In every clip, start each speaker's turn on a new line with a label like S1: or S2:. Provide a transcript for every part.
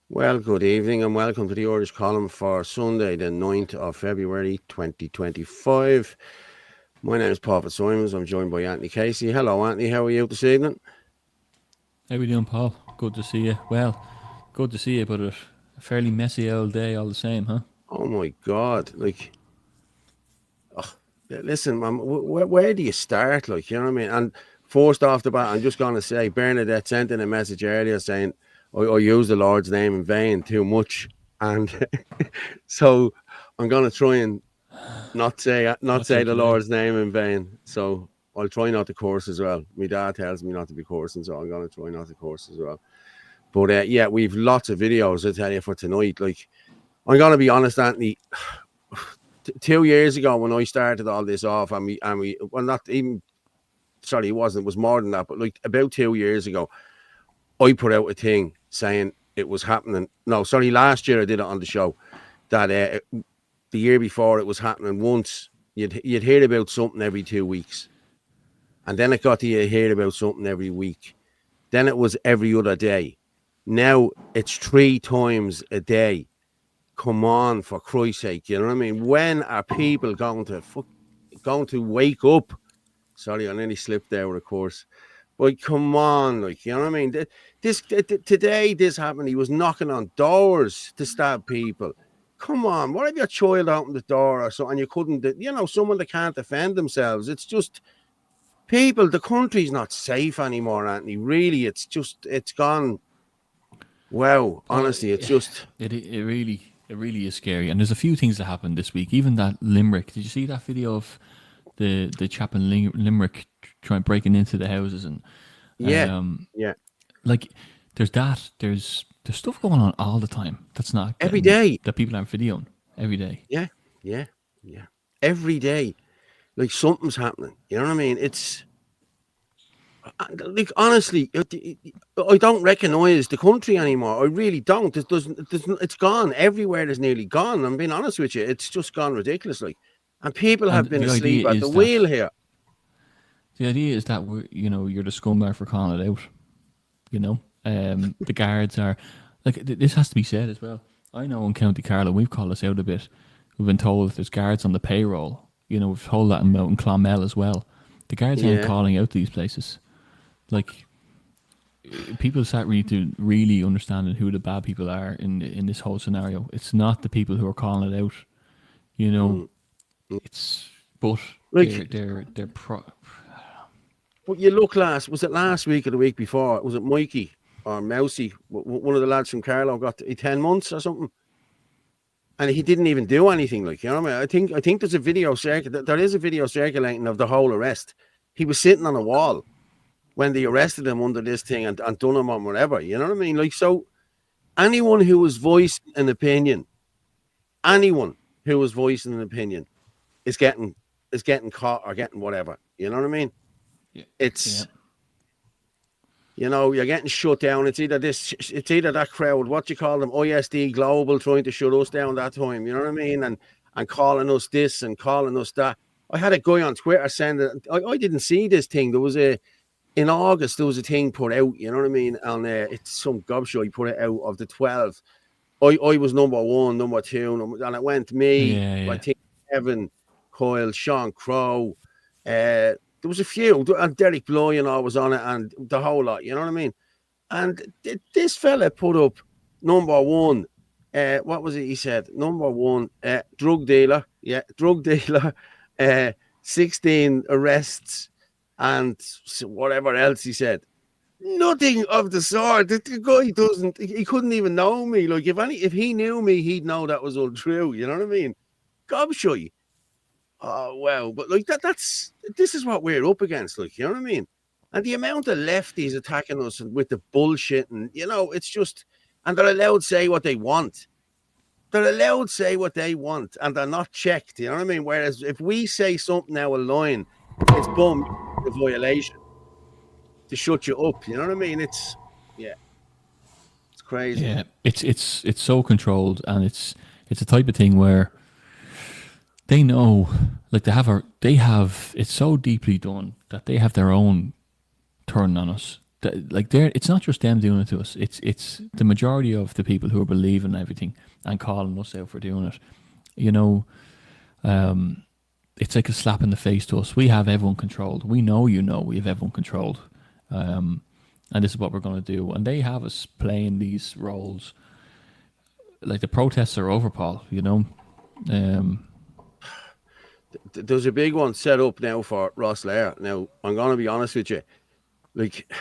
S1: Well, good evening and welcome to the Irish column for Sunday, the 9th of February 2025. My name is Paul Fitzsimons. I'm joined by Anthony Casey. Hello, Anthony. How are you this evening?
S2: How are we doing, Paul? Good to see you. Well, good to see you, but a fairly messy old day all the same, huh?
S1: Oh, my God. Listen, man, where do you start? You know what I mean? And first off the bat, I'm just going to say, Bernadette sent in a message earlier saying, I use the Lord's name in vain too much, and so I'm going to try and not say the Lord's name in vain. So I'll try not to curse as well. My dad tells me not to be cursing, so I'm going to try not to curse as well. But yeah, we've lots of videos, I tell you, for tonight. I'm going to be honest, Anthony. 2 years ago, when I started all this off, it was more than that, but about 2 years ago, I put out a thing saying it was happening. No, sorry, last year I did it on the show that the year before it was happening once. You'd hear about something every 2 weeks, and then it got to you hear about something every week. Then it was every other day. Now it's 3 times a day. Come on, for Christ's sake, you know what I mean? When are people going to wake up? Sorry, I nearly slipped there, of course. But come on, you know what I mean? Today, this happened. He was knocking on doors to stab people. Come on, what if your child opened the door or something? You couldn't, someone that can't defend themselves. It's just people. The country's not safe anymore, Anthony. Really, it's gone. Wow, honestly, it's just
S2: it really is scary. And there's a few things that happened this week. Even that Limerick. Did you see that video of the chap in Limerick breaking into the houses and
S1: yeah.
S2: There's stuff going on all the time. That's not
S1: every day
S2: that people aren't videoing every day.
S1: Yeah. Every day, something's happening. You know what I mean? It's honestly, I don't recognise the country anymore. I really don't. It's gone everywhere. It's nearly gone. I'm being honest with you. It's just gone ridiculous. And people have been asleep at the wheel here.
S2: The idea is that you're the scumbag for calling it out. The guards are this has to be said as well. I know in County Carlow we've called this out a bit. We've been told there's guards on the payroll. We've told that in Clonmel as well. The guards aren't calling out these places. People start really understanding who the bad people are in this whole scenario. It's not the people who are calling it out. It's but they're pro.
S1: But you look was it last week or the week before? Was it Mikey or Mousy? One of the lads from Carlow got 10 months or something, and he didn't even do anything. You know what I mean? I think there's a video there is a video circulating of the whole arrest. He was sitting on a wall when they arrested him under this thing and done him on whatever. You know what I mean? So anyone who was voicing an opinion, is getting caught or getting whatever. You know what I mean? It's you're getting shut down. It's either that crowd, what you call them, ISD Global, trying to shut us down that time. You know what I mean? And calling us this and calling us that. I had a guy on Twitter saying that I didn't see this thing. There was in August there was a thing put out. You know what I mean? And it's some gobshite put it out of the 12. I was number 1, number 2, and it went me. I think Evan, Coyle, Sean Crow. There was a few, and Derek Bly and all was on it, and the whole lot, you know what I mean? And this fella put up number 1. What was it he said? Number 1, drug dealer. Yeah, drug dealer. 16 arrests and whatever else he said. Nothing of the sort. The guy he couldn't even know me. If he knew me, he'd know that was untrue. You know what I mean? Gobshite. Oh, wow. But this is what we're up against, you know what I mean? And the amount of lefties attacking us with the bullshit and, it's just, and they're allowed to say what they want. they're allowed to say what they want, and they're not checked. You know what I mean? Whereas if we say something out of line, it's boom, a violation to shut you up. You know what I mean? It's crazy.
S2: Yeah, it's so controlled, and it's the type of thing where they know, like they have it's so deeply done that they have their own turn on us. Like it's not just them doing it to us. It's the majority of the people who are believing everything and calling us out for doing it. You know, it's like a slap in the face to us. We have everyone controlled. We know, we have everyone controlled. And this is what we're going to do. And they have us playing these roles. Like the protests are over, Paul, you know.
S1: There's a big one set up now for Rosslare. Now, I'm going to be honest with you. Like,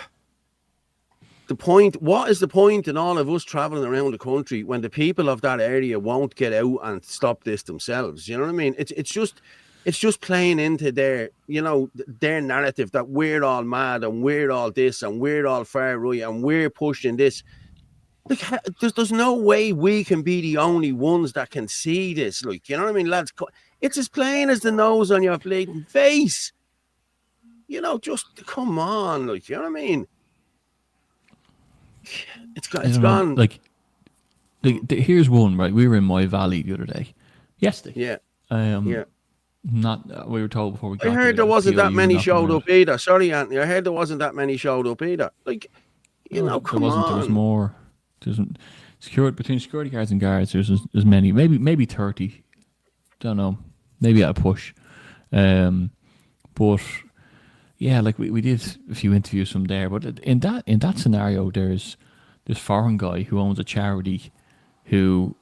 S1: what is the point in all of us traveling around the country when the people of that area won't get out and stop this themselves? You know what I mean? It's just playing into their narrative that we're all mad and we're all this and we're all far right and we're pushing this. Like, there's no way we can be the only ones that can see this. Like, you know what I mean, lads? It's as plain as the nose on your bleeding face. You know, just come on, like, you know what I mean? It's gone.
S2: Like, here's one, right? We were in Moyvalley the other day. Yesterday.
S1: Yeah.
S2: We were told before we got
S1: I heard there wasn't that many showed up either. Sorry, Anthony. I heard there wasn't that many showed up either. Like, come on.
S2: There was more. Between security guards and guards, there's as many. Maybe 30. Don't know. Maybe at a push. But yeah, like we did a few interviews from there. But in that scenario, there's this foreign guy who owns a charity who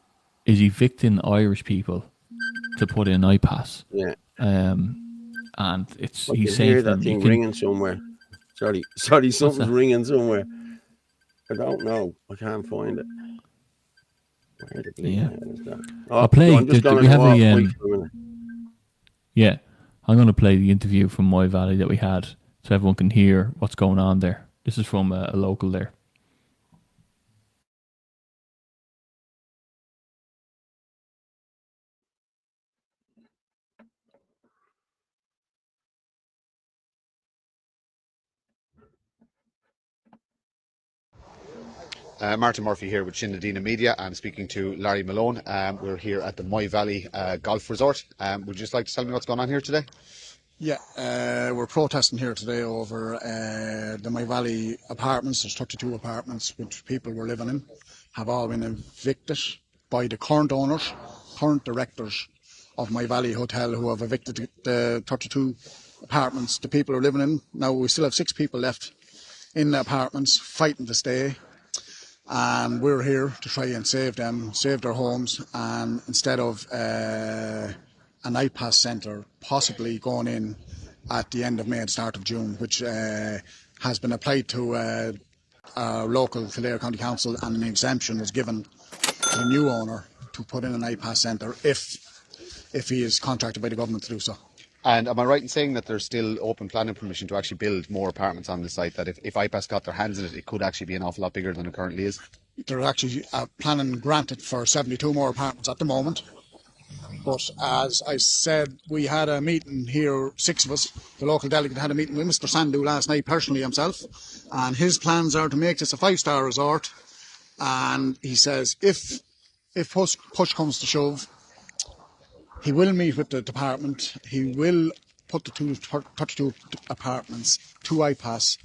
S2: is evicting Irish people to put in iPass.
S1: Yeah.
S2: And
S1: he's saying that thing ringing somewhere. Sorry, something's ringing somewhere. I don't know. I can't find it. Where the hell is that?
S2: I'll play. Yeah, I'm going to play the interview from Moyvalley that we had, so everyone can hear what's going on there. This is from a local there.
S3: Martin Murphy here with Shinadina Media. I'm speaking to Larry Malone. We're here at the Moyvalley Golf Resort. Would you just like to tell me what's going on here today?
S4: Yeah, we're protesting here today over the Moyvalley apartments. There's 32 apartments which people were living in, have all been evicted by the current owners, current directors of Moyvalley Hotel, who have evicted the 32 apartments the people are living in. Now we still have 6 people left in the apartments fighting to stay. And we're here to try and save them, save their homes, and instead of an iPass centre possibly going in at the end of May and start of June, which has been applied to our local Kildare County Council, and an exemption was given to the new owner to put in an iPass centre if he is contracted by the government to do so.
S3: And am I right in saying that there's still open planning permission to actually build more apartments on the site, that if IPAS got their hands in it, it could actually be an awful lot bigger than it currently is?
S4: There's actually planning granted for 72 more apartments at the moment. But as I said, we had a meeting here, 6 of us, the local delegate had a meeting with Mr. Sandu last night, personally himself, and his plans are to make this a 5-star resort. And he says if push comes to shove, he will meet with the department. He will put the 32 apartments to iPass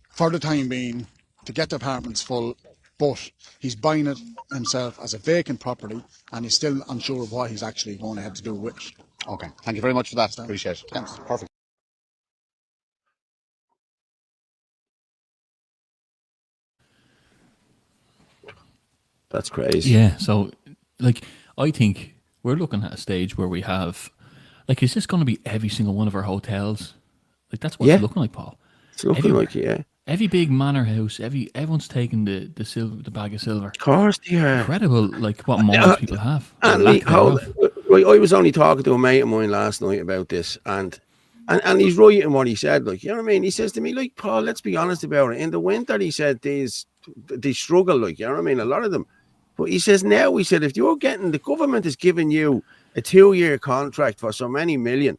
S4: for the time being to get the apartments full, but he's buying it himself as a vacant property and he's still unsure of what he's actually going ahead to do with it.
S3: Okay, thank you very much for that. Appreciate it.
S4: Thanks.
S3: Perfect.
S1: That's crazy.
S2: Yeah, so like I think we're looking at a stage where we have, like, is this going to be every single one of our hotels? Like, that's what it's looking like, Paul.
S1: It's looking like,
S2: every big manor house, everyone's taking the bag of silver.
S1: Of course they are.
S2: Incredible, like what morals people have.
S1: And I was only talking to a mate of mine last night about this, and he's right in what he said. Like, you know what I mean? He says to me, like, Paul, let's be honest about it. In the winter, he said they struggle. Like, you know what I mean? A lot of them. But he says now, he said, if you're getting, the government is giving you a 2-year contract for so many million,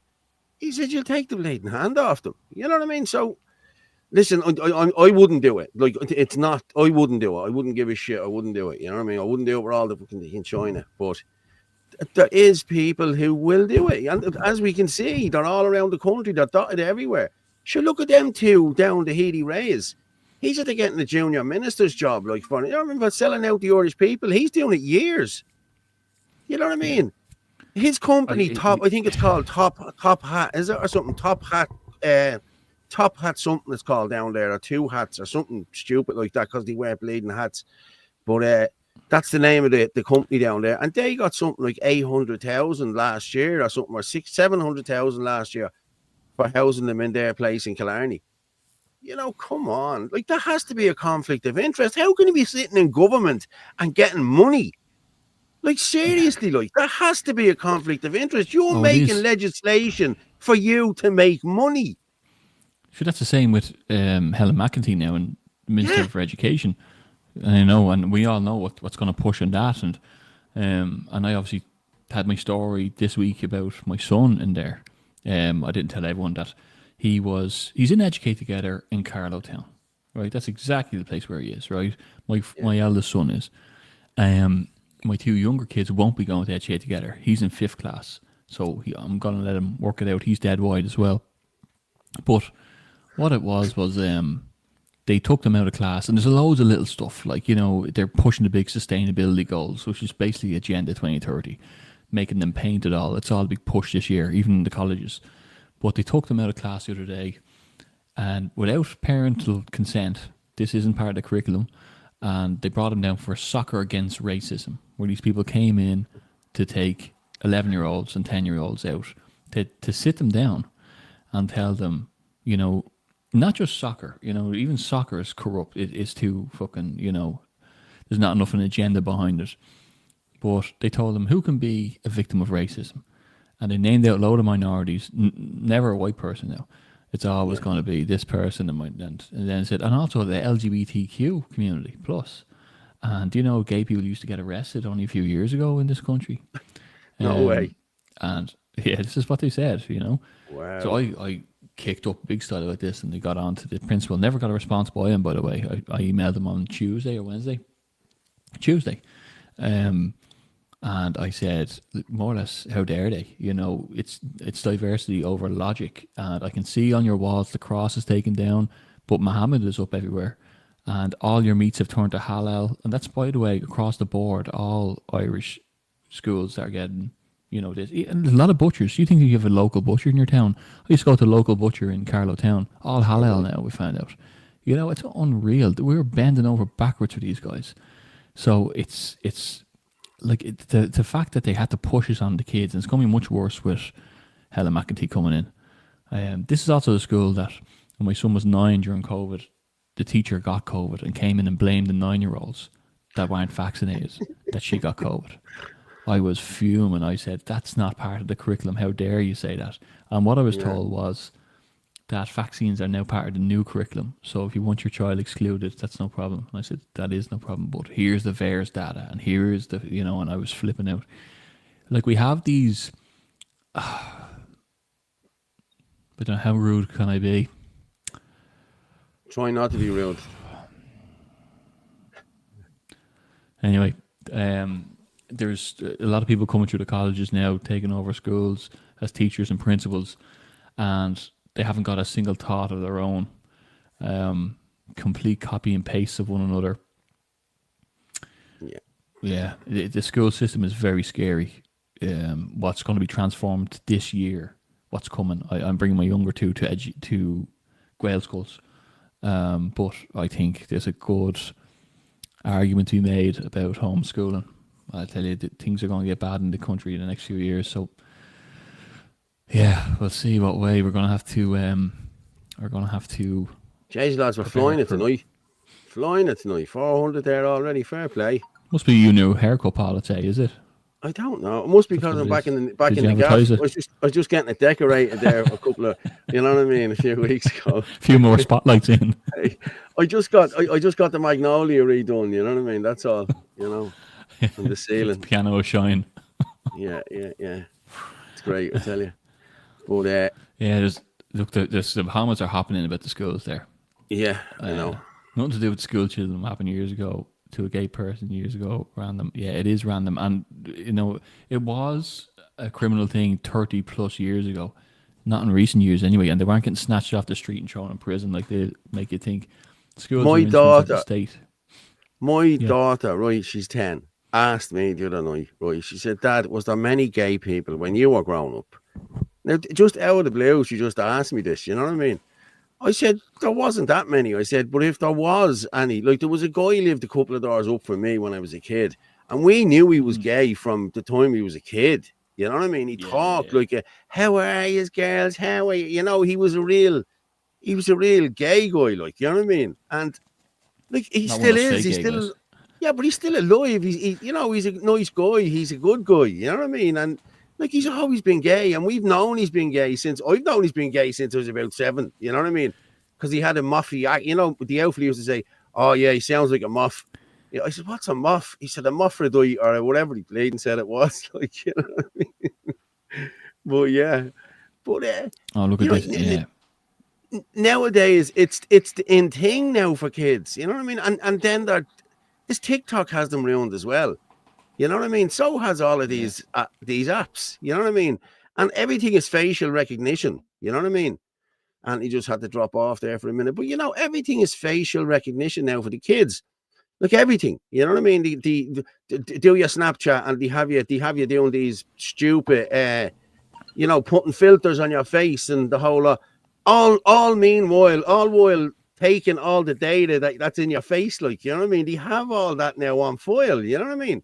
S1: he said, you'll take the bleeding hand off them. You know what I mean? So, listen, I wouldn't do it. Like, it's not, I wouldn't do it. I wouldn't give a shit. I wouldn't do it. You know what I mean? I wouldn't do it for all the fucking in China. But there is people who will do it. And as we can see, they're all around the country. They're dotted everywhere. Sure, look at them two down the Healy Rays. He's at getting a junior minister's job, like, for, you know what I mean, for selling out the Irish people. He's doing it years. You know what I mean? His company, I think it's called Top Hat, is it, or something? Top Hat something it's called down there, or Two Hats, or something stupid like that, because they wear bleeding hats. But that's the name of the company down there, and they got something like 800,000 last year, or something, or 700,000 last year for housing them in their place in Killarney. You know, come on, like, there has to be a conflict of interest. How can you be sitting in government and getting money? Like, seriously, like, there has to be a conflict of interest. You're making legislation for you to make money.
S2: Sure, that's the same with Helen McEntee now, and Minister for Education. And I know, and we all know what's going to push on that. And I obviously had my story this week about my son in there. I didn't tell everyone that he's in Educate Together in Carlow Town, right? That's exactly the place where he is, right? My eldest son is. My 2 younger kids won't be going to Educate Together. He's in 5th class, so I'm going to let him work it out. He's dead wide as well. But what it was they took them out of class, and there's loads of little stuff, like, you know, they're pushing the big sustainability goals, which is basically Agenda 2030, making them paint it all. It's all a big push this year, even in the colleges. But they took them out of class the other day, and without parental consent, this isn't part of the curriculum, and they brought them down for Soccer Against Racism, where these people came in to take 11-year-olds and 10-year-olds out, to sit them down and tell them, you know, not just soccer, you know, even soccer is corrupt. It is too fucking, you know, there's not enough an agenda behind it. But they told them who can be a victim of racism. And they named out a load of minorities, never a white person now. It's always going to be this person, and then it said, and also the LGBTQ community plus. And do you know, gay people used to get arrested only a few years ago in this country?
S1: No way.
S2: And yeah, this is what they said, you know.
S1: Wow. So
S2: I kicked up big style about this, and they got on to the principal. Never got a response by him, by the way. I emailed them on Tuesday or Wednesday. Tuesday. And I said, more or less, how dare they? You know, it's diversity over logic. And I can see on your walls the cross is taken down, but Muhammad is up everywhere. And all your meats have turned to halal. And that's, by the way, across the board, all Irish schools are getting, you know, this. And there's a lot of butchers. You think you have a local butcher in your town? I used to go to a local butcher in Carlow Town. All halal now, we found out. You know, it's unreal. We're bending over backwards for these guys. So it's like the fact that they had to push it on the kids, and it's going to be much worse with Helen McEntee coming in. This is also the school that when my son was 9 during COVID, the teacher got COVID and came in and blamed the 9-year-olds that weren't vaccinated that she got COVID. I was fuming. I said, that's not part of the curriculum. How dare you say that? And what I was told was that vaccines are now part of the new curriculum. So if you want your child excluded, that's no problem. And I said, that is no problem. But here's the VAERS data, and here's the, you know, and I was flipping out. Like, we have these, I don't know, how rude can I be?
S1: Try not to be rude.
S2: Anyway, there's a lot of people coming through the colleges now, taking over schools as teachers and principals, and they haven't got a single thought of their own. Complete copy and paste of one another. Yeah. The school system is very scary. What's going to be transformed this year? What's coming? I'm bringing my younger two to Gael schools, but I think there's a good argument to be made about homeschooling. I tell you, things are going to get bad in the country in the next few years. So, yeah, we'll see what way we're going to have to.
S1: Jeez, lads, we're flying it tonight. 400 there already. Fair play.
S2: Must be you new haircut policy, is it?
S1: I don't know. It must be because I'm back in the gaff. I was just getting it decorated there a couple of, you know what I mean, a few weeks ago.
S2: A few more spotlights in.
S1: I just got the magnolia redone. You know what I mean? That's all. You know. on the ceiling.
S2: Piano shine.
S1: Yeah. It's great, I tell you. But
S2: yeah, there's the comments are happening about the schools there.
S1: yeah, I know.
S2: Nothing to do with school children. Happened years ago to a gay person years ago. Random. Yeah, it is random, and it was a criminal thing 30 plus years ago. Not in recent years anyway, and they weren't getting snatched off the street and thrown in prison like they make you think. Schools are instruments of the state.
S1: My daughter, right, she's 10, asked me the other night, right, she said, Dad, was there many gay people when you were growing up? Now, just out of the blue, she just asked me this, you know what I mean? I said, there wasn't that many. I said, but if there was any, like there was a guy who lived a couple of doors up from me when I was a kid, and we knew he was gay from the time he was a kid. You know what I mean? He talked like, how are you, girls? How are you? You know, he was a real gay guy, like, you know what I mean? And like, he still is. He's still, yeah, but he's still alive. He's a nice guy. He's a good guy. You know what I mean? And like, he's always been gay, and we've known he's been gay since I was about 7. You know what I mean? Because he had a muffy act. You know, the outfit used to say, "Oh yeah, he sounds like a muff." Yeah, I said, "What's a muff?" He said, "A muffredite," or whatever he played and said it was. Like, you know what I mean? But yeah,
S2: oh, look at this. Yeah.
S1: Nowadays, it's the in thing now for kids. You know what I mean? And then this TikTok has them ruined as well. You know what I mean? So has all of these apps. You know what I mean? And everything is facial recognition. You know what I mean? And he just had to drop off there for a minute. But everything is facial recognition now for the kids. Like everything. You know what I mean? The do your Snapchat and they have you doing these stupid putting filters on your face and the whole lot. All while taking all the data that's in your face, like, you know what I mean? They have all that now on file, you know what I mean?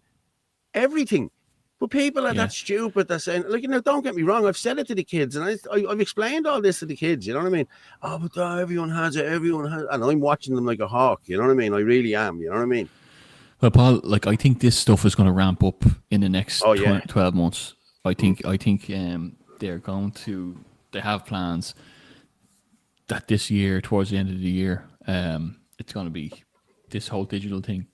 S1: Everything. But people are that stupid. They're saying, like, don't get me wrong, I've said it to the kids, and I've explained all this to the kids, you know what I mean? Oh, but everyone has it, and I'm watching them like a hawk, you know what I mean? I really am, you know what I mean?
S2: Well, Paul, like, I think this stuff is going to ramp up in the next 12 months. I think they're going to, they have plans that this year, towards the end of the year, it's going to be this whole digital thing.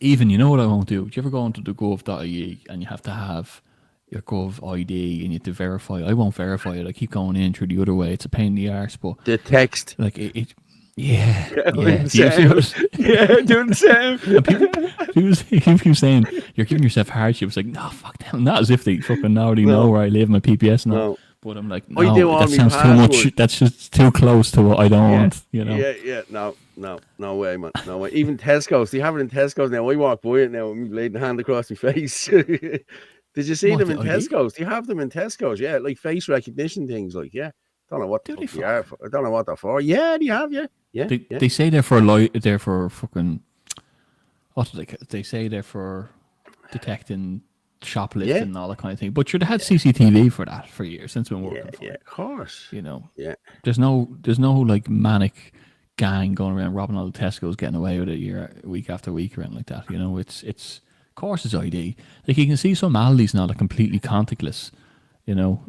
S2: Even, you know what I won't do? Do you ever go onto the gov.ie and you have to have your gov ID and you have to verify? I won't verify it. I keep going in through the other way. It's a pain in the arse, but
S1: the text,
S2: like
S1: doing
S2: the same. People keep saying you're giving yourself hardship. It's like, no, fuck them. Not as if they fucking already know where I live, my PPS now.
S1: No.
S2: But I'm like, no, that sounds too much. That's just too close to what I don't want, you know?
S1: Yeah. No way, man. No way. Even Tesco's, they have it in Tesco's now. I walk by it now and laid the hand across my face. Did you see them in Tesco's? They have them in Tesco's, yeah, like face recognition things, like, yeah. Don't know what they are for. I don't know what they're for. Yeah, they have, yeah.
S2: They say they're for fucking, what do they say they're for detekting shoplifting and all that kind of thing. But they had CCTV for that for years since we've been working for it.
S1: Of course.
S2: You know.
S1: Yeah.
S2: There's no like manic gang going around robbing all the Tesco's, getting away with it week after week or anything like that. You know, it's of course it's ID. Like, you can see some Aldi's now that are completely contactless. You know,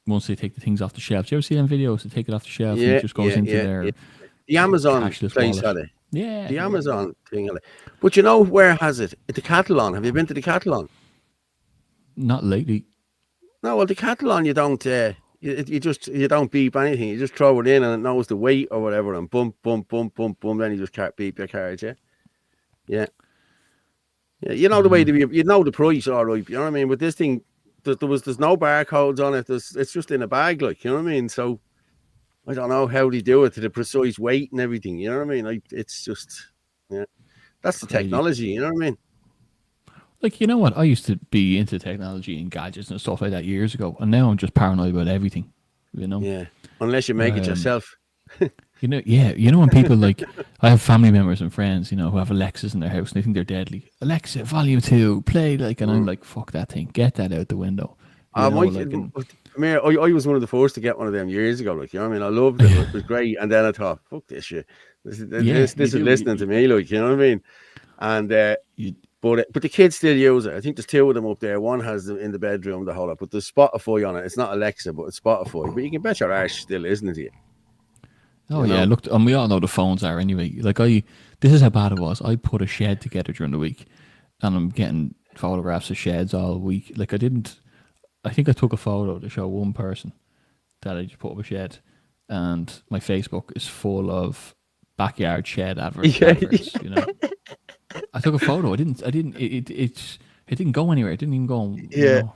S2: once they take the things off the shelves. Do you ever see them videos? They take it off the shelf and it just goes into their
S1: the Amazon place had it.
S2: Yeah.
S1: The Amazon thing. But you know where has it? At the Catalan. Have you been to the Catalan?
S2: Not lately.
S1: No, well, the Catalan, you don't you don't beep anything. You just throw it in and it knows the weight or whatever, and bump, then you just can't beep your cards, yeah. You know the way you know the price, all right. You know what I mean? But this thing, there's no barcodes on it. It's just in a bag, like, you know what I mean? So I don't know how they do it to the precise weight and everything. You know what I mean? It's just, that's the technology. You know what I mean?
S2: Like, you know what? I used to be into technology and gadgets and stuff like that years ago, and now I'm just paranoid about everything. You know?
S1: Yeah. Unless you make it yourself.
S2: You know, You know when people, like, I have family members and friends, you know, who have Alexas in their house and they think they're deadly. Alexa, volume 2, play, like, and I'm like, fuck that thing, get that out the window. I
S1: was one of the first to get one of them years ago. Like, you know what I mean? I loved it. It was great. And then I thought, fuck this shit. This is listening to me, like, you know what I mean? And but the kids still use it. I think there's 2 of them up there. One has them in the bedroom, the whole lot. But there's Spotify on it. It's not Alexa, but it's Spotify. But you can bet your arse still listening to you.
S2: Oh, yeah. Look, and we all know the phones are anyway. Like, this is how bad it was. I put a shed together during the week, and I'm getting photographs of sheds all week. Like I think I took a photo to show one person that I just put up a shed, and my Facebook is full of backyard shed adverts. You know, I took a photo. It didn't go anywhere. It didn't even go on.
S1: Yeah.
S2: You know,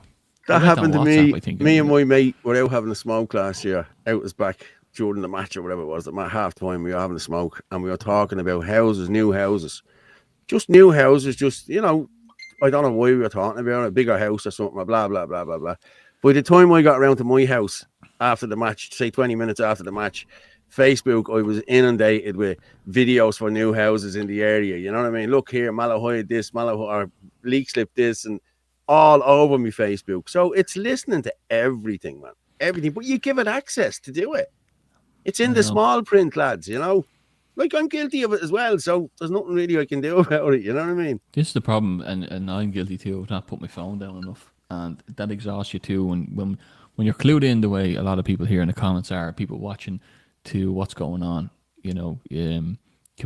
S1: That happened to me.
S2: I think,
S1: me and my mate were out having a smoke last year. Out was back during the match or whatever it was. At half time, we were having a smoke and we were talking about houses, new houses. Just new houses, just, you know, I don't know why we were talking about a bigger house or something, blah, blah, blah, blah, blah. By the time I got around to my house after the match, say 20 minutes after the match, Facebook, I was inundated with videos for new houses in the area. You know what I mean? Look here, Malahide this, or Leak Slip this, and all over me Facebook. So it's listening to everything, man. Everything. But you give it access to do it. It's in the small print, lads, you know? Like, I'm guilty of it as well, so there's nothing really I can do about it, you know what I mean?
S2: This is the problem, and I'm guilty too of not putting my phone down enough. And that exhausts you too when you're clued in the way a lot of people here in the comments are, people watching to what's going on, you know, can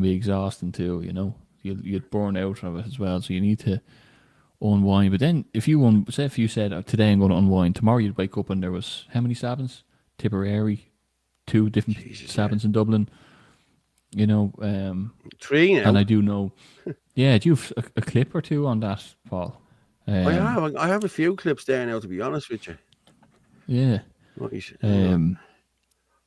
S2: be exhausting too, you know. You'd burn out of it as well, so you need to unwind. But then if you said today I'm going to unwind, tomorrow you'd wake up and there was how many stabbings? Tipperary, 2 different stabbings in Dublin, you know.
S1: 3 now.
S2: And I do know. Yeah, do you have a clip or two on that, Paul?
S1: I have a few clips there now, to be honest with you.
S2: Yeah.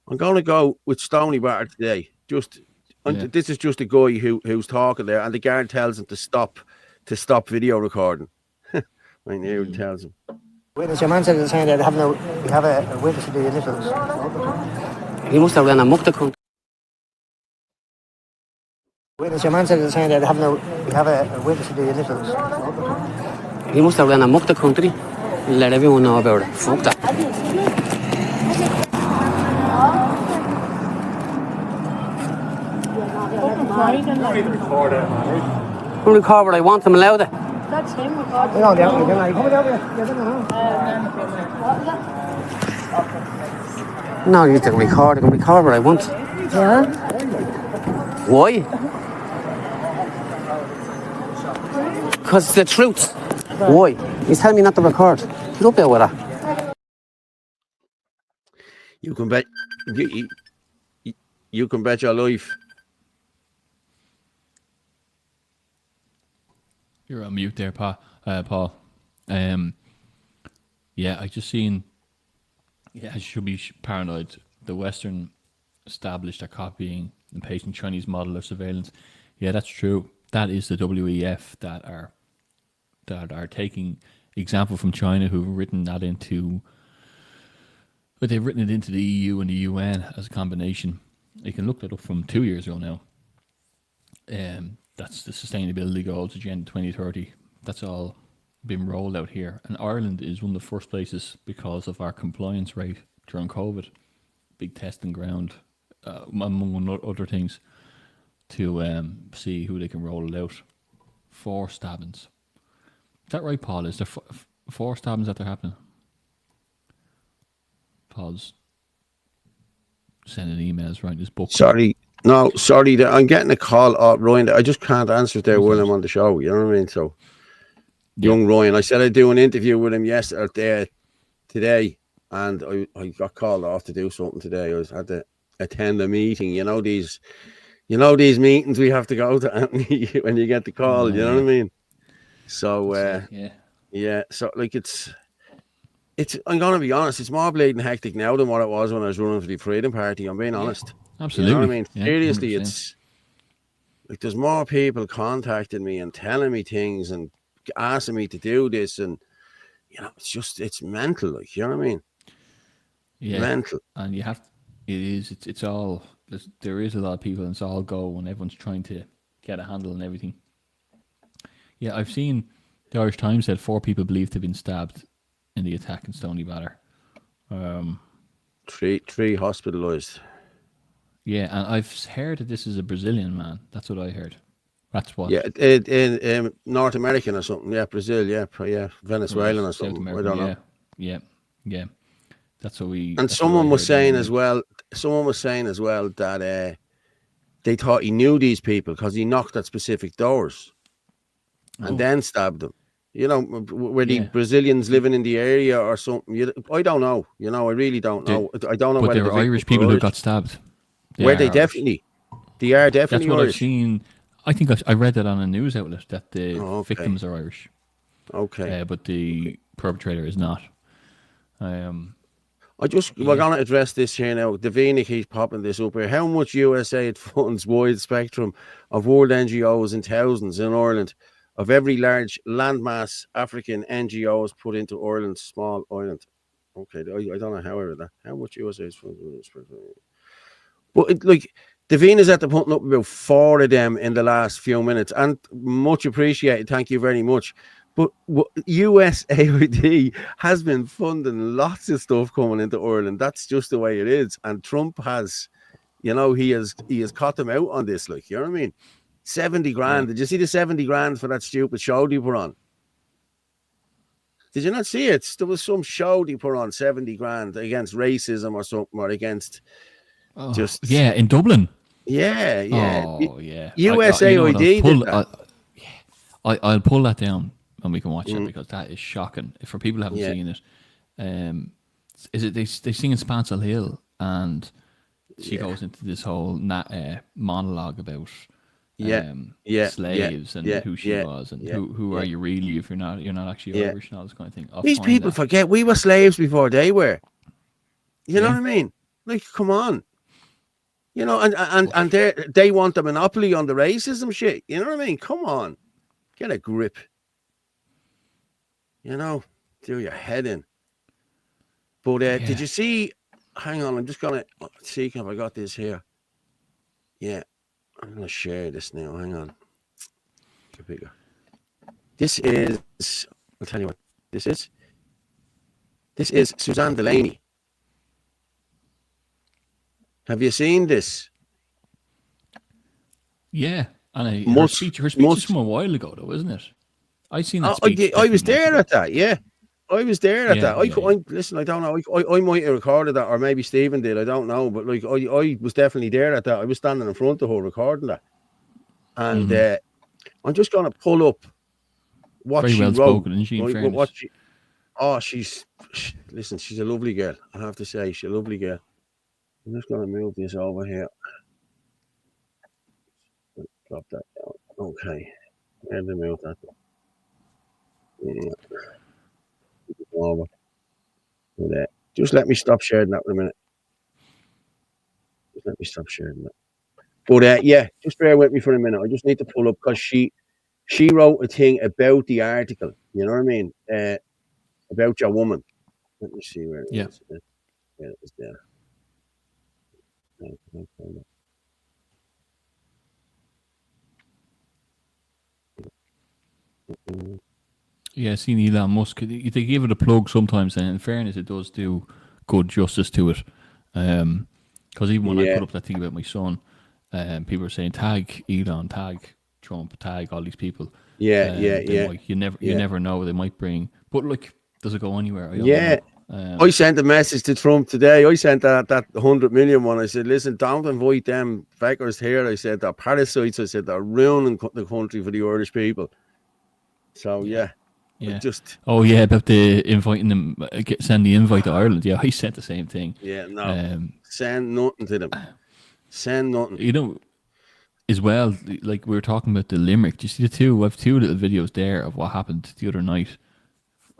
S1: I'm going to go with Stony Batter today. This is just a guy who's talking there, and the guard tells him to stop video recording. I knew he tells him.
S5: Witness, your man said the same that we have a witness to the initials.
S6: He must have ran amok the country.
S5: Witness, your man said the same that we have a witness to the initials.
S6: He must have ran amok the country and let everyone know about it. Fuck that. I'll record what I want, I'm allowed it.
S5: That's him recording. No,
S6: No, you can record. I can record what I want.
S5: Yeah?
S6: Why? Because it's the truth. Why? He's telling me not to record. Get up there with that.
S1: You can bet. You can bet your life.
S2: You're on mute there, Paul. Yeah, I just seen. Yeah, I should be paranoid. The Western established are copying and pasting Chinese model of surveillance. Yeah, that's true. That is the WEF that are taking example from China, who've written that into. But they've written it into the EU and the UN as a combination. You can look that up from 2 years ago now. That's the Sustainability Goals Agenda 2030. That's all been rolled out here. And Ireland is one of the first places because of our compliance rate during COVID. Big testing ground, among other things, to see who they can roll it out. 4 stabbings. Is that right, Paul? Is there 4 stabbings that are happening? Paul's sending emails, writing his book.
S1: Sorry, I'm getting a call off Ryan. I just can't answer it there while I'm on the show. You know what I mean? So, young Ryan, I said I'd do an interview with him today, and I got called off to do something today. I had to attend a meeting. You know these meetings we have to go to, Anthony, when you get the call. You know what I mean? So, yeah. So like it's. I'm gonna be honest. It's more bleeding hectic now than what it was when I was running for the Freedom Party. I'm being honest.
S2: Absolutely.
S1: You know what I mean?
S2: Yeah,
S1: Seriously,
S2: 100%.
S1: it's like there's more people contacting me and telling me things and asking me to do this, and you know, it's mental. Like, you know what I mean?
S2: Yeah,
S1: mental.
S2: And you have. It's all. There is a lot of people, and it's all go, and everyone's trying to get a handle on everything. Yeah, I've seen the Irish Times said 4 people believed to have been stabbed in the attack in Stony Batter.
S1: 3 hospitalised.
S2: Yeah, and I've heard that this is a Brazilian man. That's what I heard. That's what.
S1: Yeah, in North American or something. Yeah, Brazil. Yeah, Venezuelan or
S2: South
S1: something.
S2: America,
S1: I don't know.
S2: Yeah. That's what we.
S1: And someone was saying as well. That they thought he knew these people because he knocked at specific doors, and then stabbed them. You know, were the
S2: Yeah.
S1: Brazilians living in the area or something? I don't know. You know, I really don't know. I don't know
S2: But
S1: whether
S2: there
S1: the
S2: were Irish
S1: victims were
S2: people who
S1: Irish.
S2: got stabbed.
S1: Were they
S2: are Irish.
S1: definitely? They are
S2: That's
S1: definitely
S2: what I've
S1: Irish.
S2: seen. I think I read that on a news outlet that the victims are Irish.
S1: Okay.
S2: But the perpetrator is not.
S1: We're going to address this here now. Davina keeps popping this up here. How much USAID funds wide spectrum of world NGOs in thousands in Ireland of every large landmass African NGOs put into Ireland's small island? Okay, I don't know how I read that. How much USAID funds? But Davina's at the putting up about 4 of them in the last few minutes, and much appreciated. Thank you very much. But USAID has been funding lots of stuff coming into Ireland. That's just the way it is. And Trump has, he has caught them out on this. You know what I mean? 70 grand. Yeah. Did you see the 70 grand for that stupid show they put on? Did you not see it? There was some show they put on 70 grand against racism or something, or against
S2: in Dublin.
S1: Yeah.
S2: Oh, yeah.
S1: USAID.
S2: I'll pull that down. And we can watch it because that is shocking. For people who haven't seen it, is it they sing in Spancel Hill and she goes into this whole monologue about slaves and who she was and who are you really if you're not actually Irish and all this kind of thing.
S1: These people forget we were slaves before they were. You know what I mean? Come on. And they want the monopoly on the racism shit. You know what I mean? Come on, get a grip. Do your head in. But did you see? Hang on, I'm just gonna see if I got this here. Yeah, I'm gonna share this now. Hang on. Get bigger. This is. I'll tell you what. This is. This is Suzanne Delaney. Have you seen this?
S2: Yeah, and her speech is from a while ago, though, isn't it? I seen that speech.
S1: I was there at that. Yeah, I was there at that. Listen, I don't know. I might have recorded that, or maybe Stephen did. I don't know, but I was definitely there at that. I was standing in front of her recording that, and I'm just gonna pull up what
S2: Very
S1: she
S2: well
S1: wrote.
S2: Spoken, isn't she?
S1: Listen, she's a lovely girl. I have to say, she's a lovely girl. I'm just gonna move this over here. Drop that down. Okay, and then move that down. Over. Just let me stop sharing that for a minute. Just let me stop sharing that. But just bear with me for a minute. I just need to pull up because she wrote a thing about the article. You know what I mean? About your woman. Let me see where it is. Yeah, it was there.
S2: Yeah, I've seen Elon Musk. They give it a plug sometimes, and in fairness, it does do good justice to it. Because even when I put up that thing about my son, people are saying tag Elon, tag Trump, tag all these people. You never know they might bring. But does it go anywhere? I don't know.
S1: I sent a message to Trump today. I sent that 100 million one. I said, listen, don't invite them fuckers here. I said they're parasites. I said they're ruining the country for the Irish people. So
S2: Yeah.
S1: About
S2: the inviting them, send the invite to Ireland. Yeah, I said the same thing.
S1: Yeah, no, send nothing to them. Send nothing.
S2: As well, we were talking about the Limerick. Do you see the two? I have two little videos there of what happened the other night,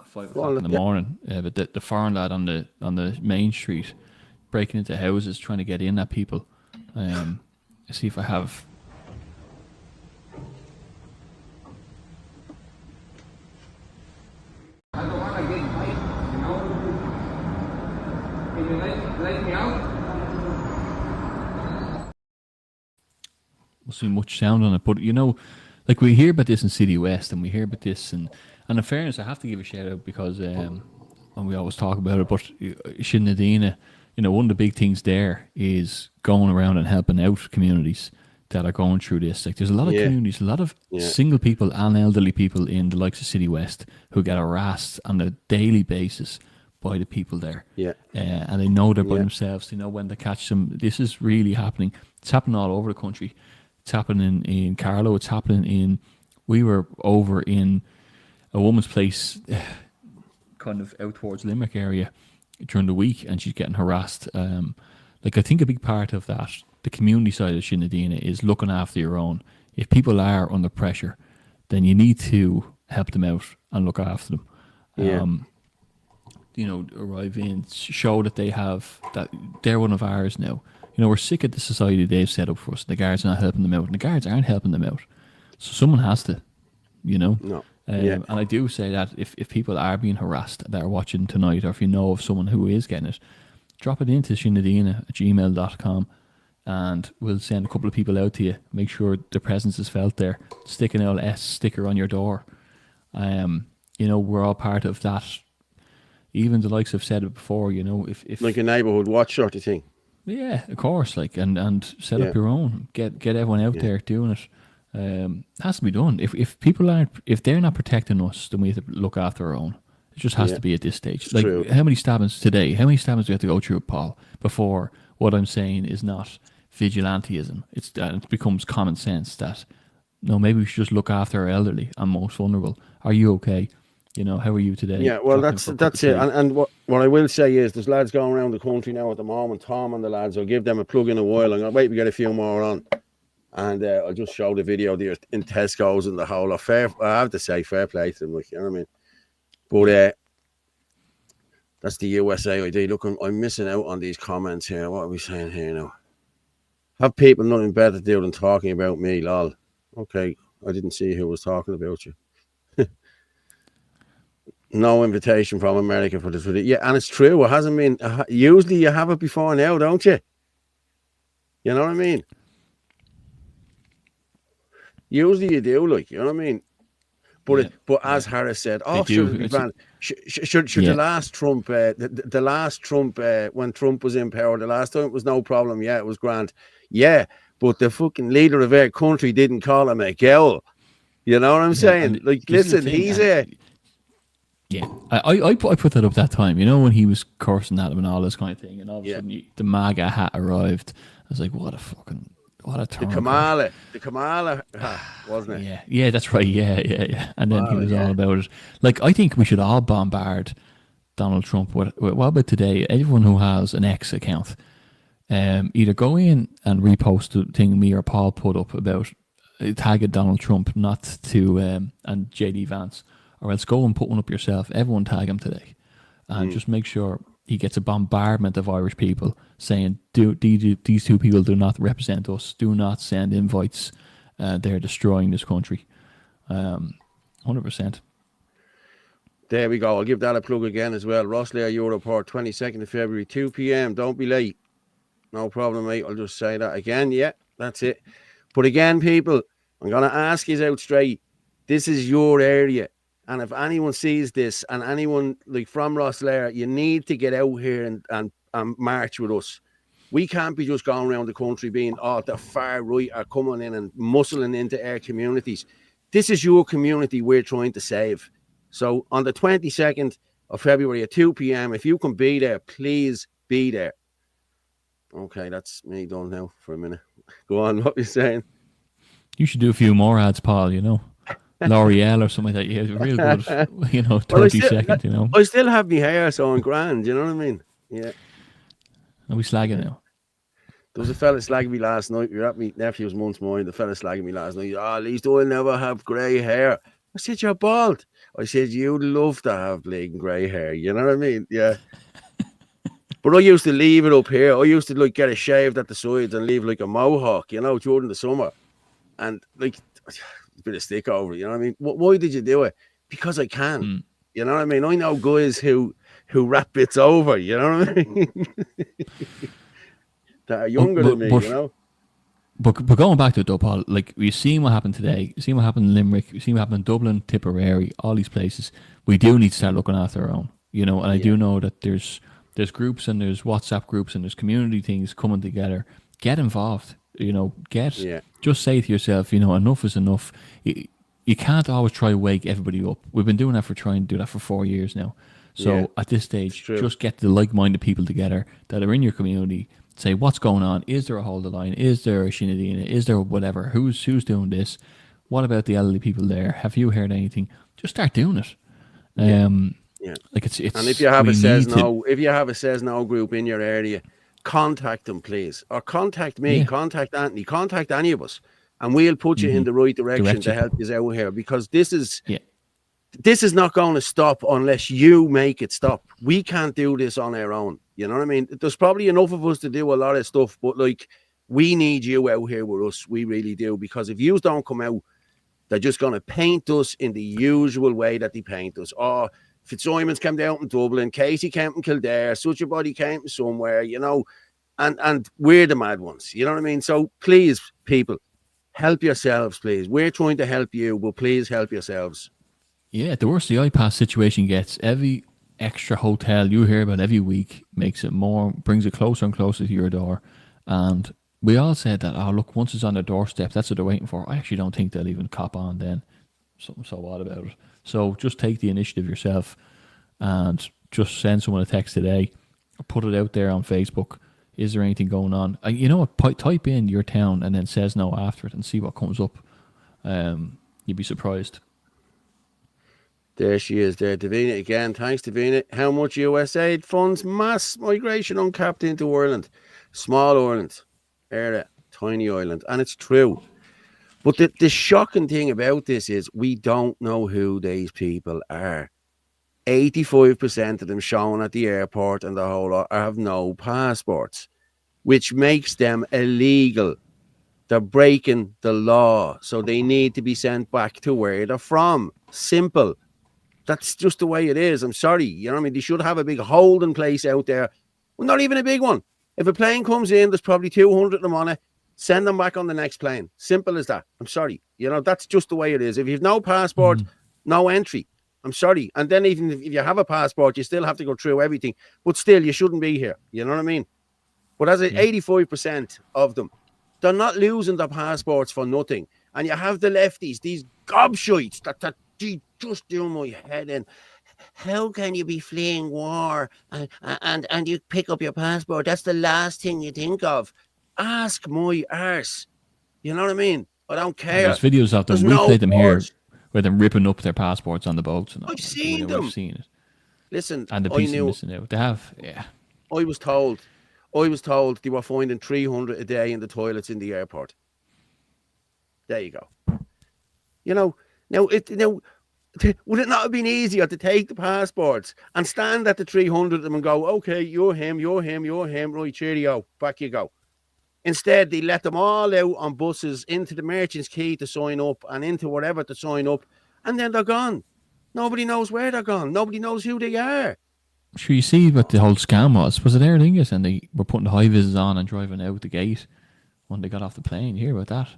S2: 5 o'clock in the morning. But the foreign lad on the main street breaking into houses, trying to get in at people. Let's see if I have.
S7: I don't want to get paid, Can you let me out?
S2: Must be much sound on it, but we hear about this in City West, and we hear about this, and in fairness, I have to give a shout out because, and we always talk about it, but Shinadina, one of the big things there is going around and helping out communities that are going through this. There's a lot of communities, a lot of single people and elderly people in the likes of City West who get harassed on a daily basis by the people there. And they know they're by themselves. They know when to catch them. This is really happening. It's happening all over the country. It's happening in Carlow. It's happening we were over in a woman's place, kind of out towards Limerick area during the week, and she's getting harassed. Like I think a big part of that, the community side of Shinadina, is looking after your own. If people are under pressure, then you need to help them out and look after them.
S1: Yeah.
S2: You know, arrive in, show that that they're one of ours now. You know, we're sick of the society they've set up for us. The guards are not helping them out, and the guards aren't helping them out. So someone has to, you know.
S1: No.
S2: And I do say that if people are being harassed that are watching tonight, or if you know of someone who is getting it, drop it into shinadina@gmail.com, and we'll send a couple of people out to you. Make sure the presence is felt there. Stick an LS sticker on your door. You know, we're all part of that. Even the likes have said it before, you know, if
S1: like a neighbourhood watch sort of thing.
S2: Yeah, of course, like and set up your own. Get everyone out there doing it. Has to be done. If people aren't, if they're not protecting us, then we have to look after our own. It just has to be at this stage. Like
S1: true.
S2: How many stabbings today? How many stabbings do we have to go through, Paul, before what I'm saying is not vigilantism? It becomes common sense that no, maybe we should just look after our elderly and most vulnerable. Are you okay? You know, how are you today?
S1: Yeah, well, that's it. And what I will say is there's lads going around the country now at the moment. Tom and the lads, I'll give them a plug in a while. I'm going to wait to get a few more on. And I'll just show the video there in Tesco's and the whole of fair. I have to say, fair play to them, like, you know what I mean? But that's the USA ID. Look, I'm missing out on these comments here. What are we saying here now? Have people nothing better to do than talking about me, lol. Okay, I didn't see who was talking about you. No invitation from America for this video. Yeah, and it's true. It hasn't been. Usually you have it before now, don't you? You know what I mean? Usually you do, like, you know what I mean? But as Harris said, should it be banned? Should the last Trump, the last Trump, when Trump was in power, the last time it was no problem. Yeah, it was grand. Yeah, but the fucking leader of our country didn't call him a girl. You know what I'm saying? Like, listen, he's a...
S2: Yeah, I put that up that time, you know, when he was cursing at him and all this kind of thing, and all of a sudden the MAGA hat arrived. I was like, what a turn. The Kamala hat, wasn't it? Yeah, that's right. Yeah. And then he was all about it. Like, I think we should all bombard Donald Trump. What about today? Everyone who has an X account, either go in and repost the thing me or Paul put up about tagging Donald Trump, not to and JD Vance. Or else go and put one up yourself. Everyone tag him today. And just make sure he gets a bombardment of Irish people saying, these two people do not represent us. Do not send invites. They're destroying this country. 100%.
S1: There we go. I'll give that a plug again as well. Rosslare Europort, 22nd of February, 2 p.m. Don't be late. No problem, mate. I'll just say that again. Yeah, that's it. But again, people, I'm going to ask you out straight. This is your area. And if anyone sees this, and anyone like from Rosslare, you need to get out here and march with us. We can't be just going around the country being, the far right are coming in and muscling into our communities. This is your community we're trying to save. So on the 22nd of February at 2 p.m, if you can be there, please be there. Okay, that's me done now for a minute. Go on, what are you saying?
S2: You should do a few more ads, Paul, you know. L'Oreal or something like that. Yeah, real good, you know, 30 seconds, you know.
S1: I still have my hair so I'm grand, you know what I mean? Yeah.
S2: Are we slagging now?
S1: There was a fella slagging me last night. We were at my nephew's month's mine. The fella slagging me last night. At least I'll never have grey hair. I said, you're bald. I said, you'd love to have bleeding grey hair. You know what I mean? Yeah. But I used to leave it up here. I used to like get it shaved at the sides and leave like a mohawk, you know, during the summer. And like... a bit of stick over it, you know what I mean? Why did you do it? Because I can. You know what I mean? I know guys who wrap bits over, you know what I mean? That are younger than me, you know?
S2: But going back to it though, Paul, like we've seen what happened today, we've seen what happened in Limerick, we've seen what happened in Dublin, Tipperary, all these places. We do need to start looking after our own, you know, and I do know that there's groups and there's WhatsApp groups and there's community things coming together. Get involved. You know, just say to yourself, you know, enough is enough. You can't always try to wake everybody up. We've been trying to do that for 4 years now. So at this stage, just get the like-minded people together that are in your community. Say, what's going on? Is there a hold the line? Is there a Shinadina? Is there whatever? Who's doing this? What about the elderly people there? Have you heard anything? Just start doing it. Like it's.
S1: And if you have if you have a says no group in your area, contact them, please, or contact me, contact Anthony, contact any of us, and we'll put you in the right direction to help you out here, because this is not going to stop unless you make it stop. We can't do this on our own. You know what I mean? There's probably enough of us to do a lot of stuff, but like, we need you out here with us. We really do, because if you don't come out, they're just going to paint us in the usual way that they paint us. Oh, Fitzsimons came down from Dublin, Casey came from Kildare, such a body came from somewhere, you know, and we're the mad ones. You know what I mean? So please, people, help yourselves, please. We're trying to help you, but please help yourselves.
S2: Yeah, the worse the iPass situation gets, every extra hotel you hear about every week brings it closer and closer to your door. And we all said that, oh, look, once it's on their doorstep, that's what they're waiting for. I actually don't think they'll even cop on then. Something so odd about it. So just take the initiative yourself and just send someone a text today, or put it out there on Facebook. Is there anything going on? You know what? Type in your town and then says no after it and see what comes up. You'd be surprised.
S1: There she is there, Davina again. Thanks, Davina. How much USAID funds mass migration uncapped into Ireland? Small Ireland, area, tiny island. And it's true. But the shocking thing about this is we don't know who these people are. 85% of them shown at the airport and the whole lot have no passports, which makes them illegal. They're breaking the law, so they need to be sent back to where they're from. Simple. That's just the way it is. I'm sorry. You know what I mean? They should have a big holding place out there. Well, not even a big one. If a plane comes in, there's probably 200 of them on it. Send them back on the next plane. Simple as that. I'm sorry. You know, that's just the way it is. If you have no passport, no entry. I'm sorry. And then even if you have a passport, you still have to go through everything. But still, you shouldn't be here. You know what I mean? But as 85% of them, they're not losing their passports for nothing. And you have the lefties, these gobshites that just do my head in. How can you be fleeing war and you pick up your passport? That's the last thing you think of. Ask my arse. You know what I mean? I don't care.
S2: There's videos of them. We played them here, where they're ripping up their passports on the boats. And
S1: I've seen them.
S2: I've seen it.
S1: Listen,
S2: and the people missing out. They have,
S1: I was told they were finding 300 a day in the toilets in the airport. There you go. You know, would it not have been easier to take the passports and stand at the 300 of them and go, okay, you're him, right, cheerio, back you go. Instead, they let them all out on buses into the Merchant's Quay to sign up and into whatever to sign up, and then they're gone. Nobody knows where they're gone. Nobody knows who they are.
S2: Sure, you see what the whole scam was it Aer Lingus, and they were putting the high vis on and driving out the gate when they got off the plane. You hear about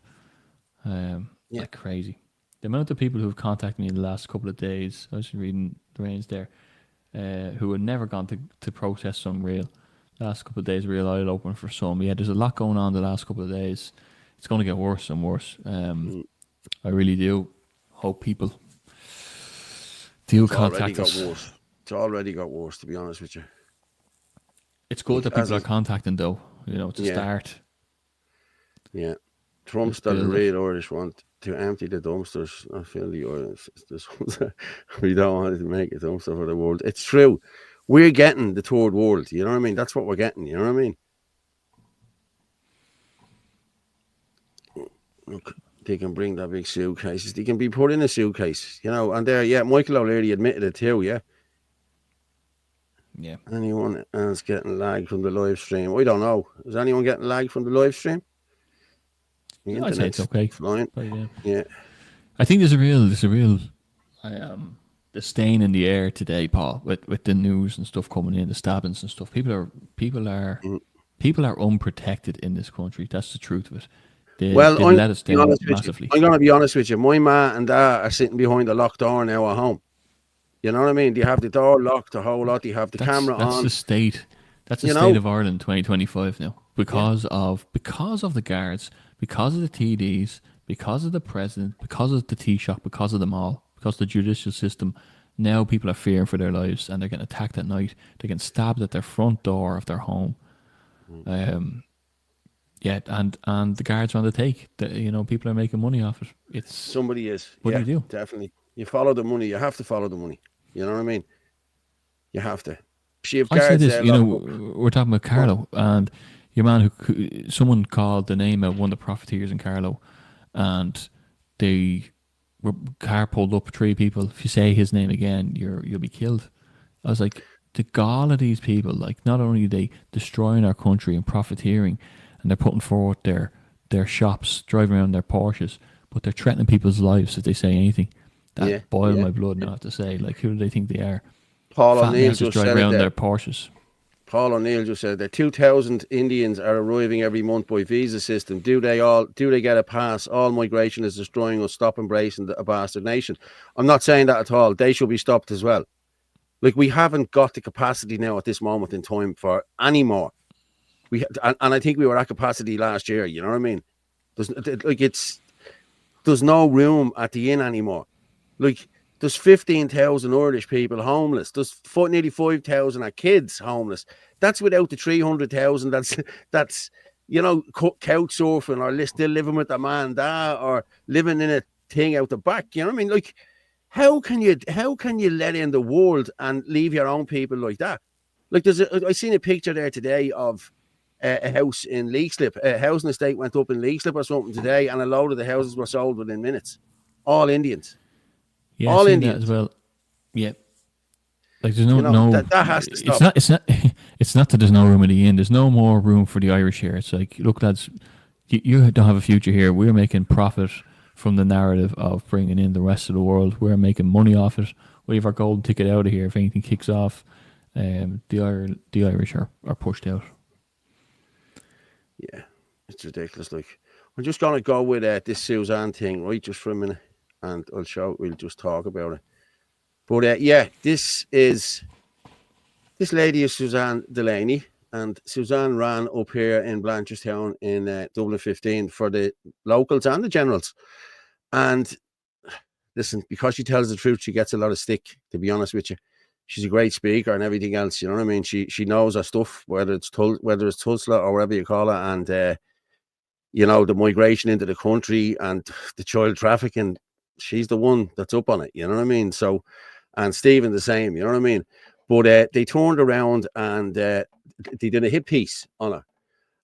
S2: that? Like crazy. The amount of people who have contacted me in the last couple of days, I was reading the reins there, who had never gone to protest some real. Last couple of days, real eye opener for some. Yeah, there's a lot going on the last couple of days. It's going to get worse and worse. I really do hope people do contact us.
S1: It's already got worse, to be honest with you.
S2: It's good that people are contacting, though. You know, to start.
S1: Yeah. Trump's the real Irish want to empty the dumpsters and fill the Irish. We don't want to make a dumpster for the world. It's true. We're getting the third world. You know what I mean? That's what we're getting. You know what I mean? Look, they can bring that big suitcases. They can be put in a suitcase, you know. And there, Michael O'Leary admitted it too, yeah?
S2: Yeah.
S1: Anyone else getting lag from the live stream? I don't know. Is anyone getting lag from the live stream?
S2: I'd say it's okay.
S1: Fine. Yeah.
S2: I think there's a real stain in the air today, Paul, with the news and stuff coming in, the stabbings and stuff. People are unprotected in this country. That's the truth of it. They let us down massively.
S1: I'm going to be honest with you. My ma and dad are sitting behind the locked door now at home. You know what I mean? They have the door locked, the whole lot. They have the camera on.
S2: That's the state. That's the state of Ireland 2025 now. Because of the guards, because of the TDs, because of the president, because of the Taoiseach, because of them all, because of the judicial system. Now people are fearing for their lives and they're getting attacked at night. They're getting stabbed at their front door of their home. Yeah, and the guards are on the take. People are making money off it. It's
S1: Somebody is.
S2: What
S1: do
S2: you do?
S1: Definitely. You follow the money. You have to follow the money. You know what I mean? You have to. She have
S2: I say
S1: guards
S2: this.
S1: there locked up.
S2: We're talking about Carlo and your man someone called the name of one of the profiteers in Carlo, and they were car pulled up 3 people. If you say his name again, you'll be killed. I was like, the gall of these people. Like, not only are they destroying our country and profiteering, and they're putting forward their shops, driving around their Porsches, but they're threatening people's lives if they say anything. That boiled my blood. Now I have to say, like, who do they think they are?
S1: Paul
S2: Fat
S1: O'Neill
S2: messes
S1: just
S2: drive
S1: said
S2: around
S1: it
S2: their
S1: there.
S2: Porsches.
S1: Paul O'Neill just said that 2,000 Indians are arriving every month by visa system. Do they get a pass? All migration is destroying us. Stop embracing a bastard nation. I'm not saying that at all. They should be stopped as well. Like, we haven't got the capacity now at this moment in time for any more. And I think we were at capacity last year. You know what I mean? There's no room at the inn anymore. Like, there's 15,000 Irish people homeless. There's nearly 5,000 are kids homeless. That's without the 300,000 that's couch surfing or still living with their man dad or living in a thing out the back. You know what I mean? Like, how can you let in the world and leave your own people like that? Like, I seen a picture there today of a house in Leixlip. A housing estate went up in Leixlip or something today, and a load of the houses were sold within minutes. All Indians.
S2: Yeah,
S1: all
S2: I've seen
S1: Indians
S2: that as well. Yeah, like there's no.
S1: That has to stop.
S2: It's not that there's no room in the inn. There's no more room for the Irish here. It's like, look, lads, you don't have a future here. We're making profit from the narrative of bringing in the rest of the world. We're making money off it. We have our golden ticket out of here. If anything kicks off, the Irish are pushed out.
S1: Yeah, it's ridiculous. Like, I'm just gonna go with this Suzanne thing, right, just for a minute, and we'll just talk about it. But this lady is Suzanne Delaney, and Suzanne ran up here in Blanchardstown in Dublin 15 for the locals and the generals. And listen, because she tells the truth, she gets a lot of stick, to be honest with you. She's a great speaker and everything else, you know what I mean? She knows her stuff, whether it's Tulsa or whatever you call it, and the migration into the country and the child trafficking. She's the one that's up on it, you know what I mean? So, and Stephen the same, you know what I mean? But they turned around and they did a hit piece on her.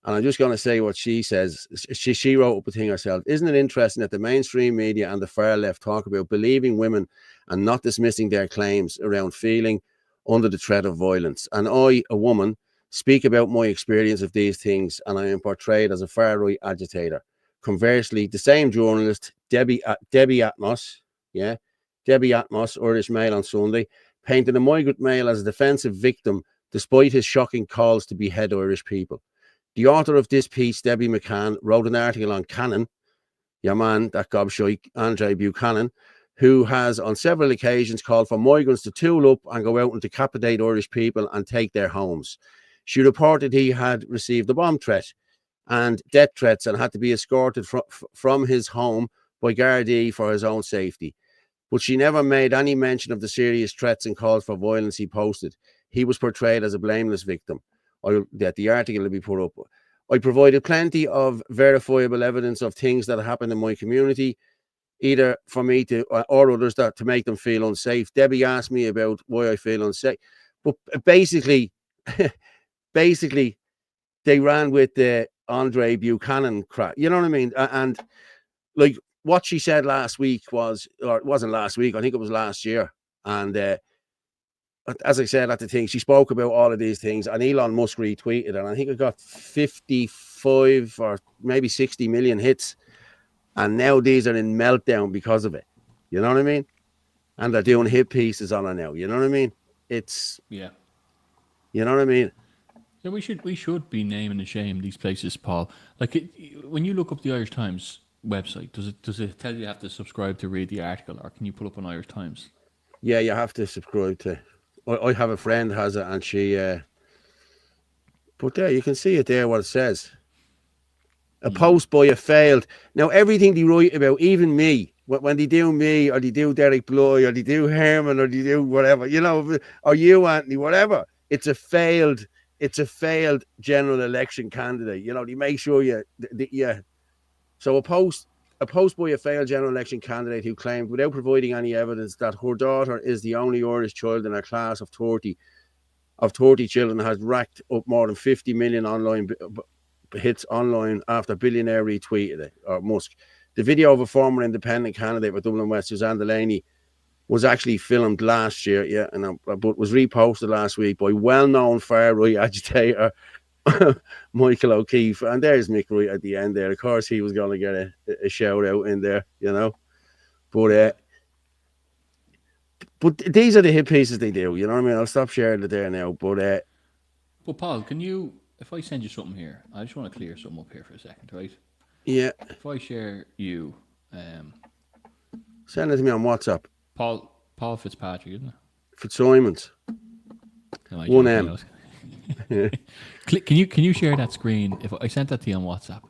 S1: And I'm just going to say what she says. She wrote up a thing herself. Isn't it interesting that the mainstream media and the far left talk about believing women and not dismissing their claims around feeling under the threat of violence? And I, a woman, speak about my experience of these things, and I am portrayed as a far-right agitator. Conversely, the same journalist, Debbie Atmos, Irish Mail on Sunday, painted a migrant male as a defensive victim despite his shocking calls to behead Irish people. The author of this piece, Debbie McCann, wrote an article on Cannon, your man, that gobshite, Andre Buchanan, who has on several occasions called for migrants to tool up and go out and decapitate Irish people and take their homes. She reported he had received a bomb threat and death threats and had to be escorted from his home by Gardaí for his own safety. But she never made any mention of the serious threats and calls for violence he posted. He was portrayed as a blameless victim. The article will be put up. I provided plenty of verifiable evidence of things that happened in my community, either for me to or others to make them feel unsafe. Debbie asked me about why I feel unsafe, but basically, they ran with the Andre Buchanan crap. You know what I mean? And like what she said last week or it wasn't last week. I think it was last year. And as I said at the thing, she spoke about all of these things, and Elon Musk retweeted, and I think it got 55 or maybe 60 million hits. And now these are in meltdown because of it. You know what I mean? And they're doing hit pieces on her now. You know what I mean? It's
S2: You
S1: know what I mean?
S2: Yeah, we should be naming and shaming these places, Paul. Like when you look up the Irish Times website, does it tell you have to subscribe to read the article, or can you pull up on Irish Times?
S1: Yeah, you have to subscribe to. I have a friend who has it, and she. But there, you can see it there. What it says. A post by a failed. Now everything they write about, even me, when they do me or they do Derek Bly or they do Herman or they do whatever, or you, Anthony, whatever. It's a failed it's a failed general election candidate. You know, they make sure yeah. So a post by a failed general election candidate who claimed, without providing any evidence, that her daughter is the only Irish child in a class of 30 children, has racked up more than 50 million online hits online after billionaire retweeted it, or Musk. The video of a former independent candidate for Dublin West, Suzanne Delaney, was actually filmed last year, but was reposted last week by well-known far-right agitator Michael O'Keefe. And there's Mick right at the end there. Of course, he was going to get a shout-out in there, you know. But these are the hit pieces they do, you know what I mean? I'll stop sharing it there now. But
S2: Paul, can you, if I send you something here, I just want to clear something up here for a second, right?
S1: Yeah.
S2: If I share you...
S1: send it to me on WhatsApp.
S2: Paul Fitzpatrick, isn't it?
S1: Fitzsimons.
S2: No,
S1: 1 M.
S2: Can you share that screen? If I sent that to you on WhatsApp,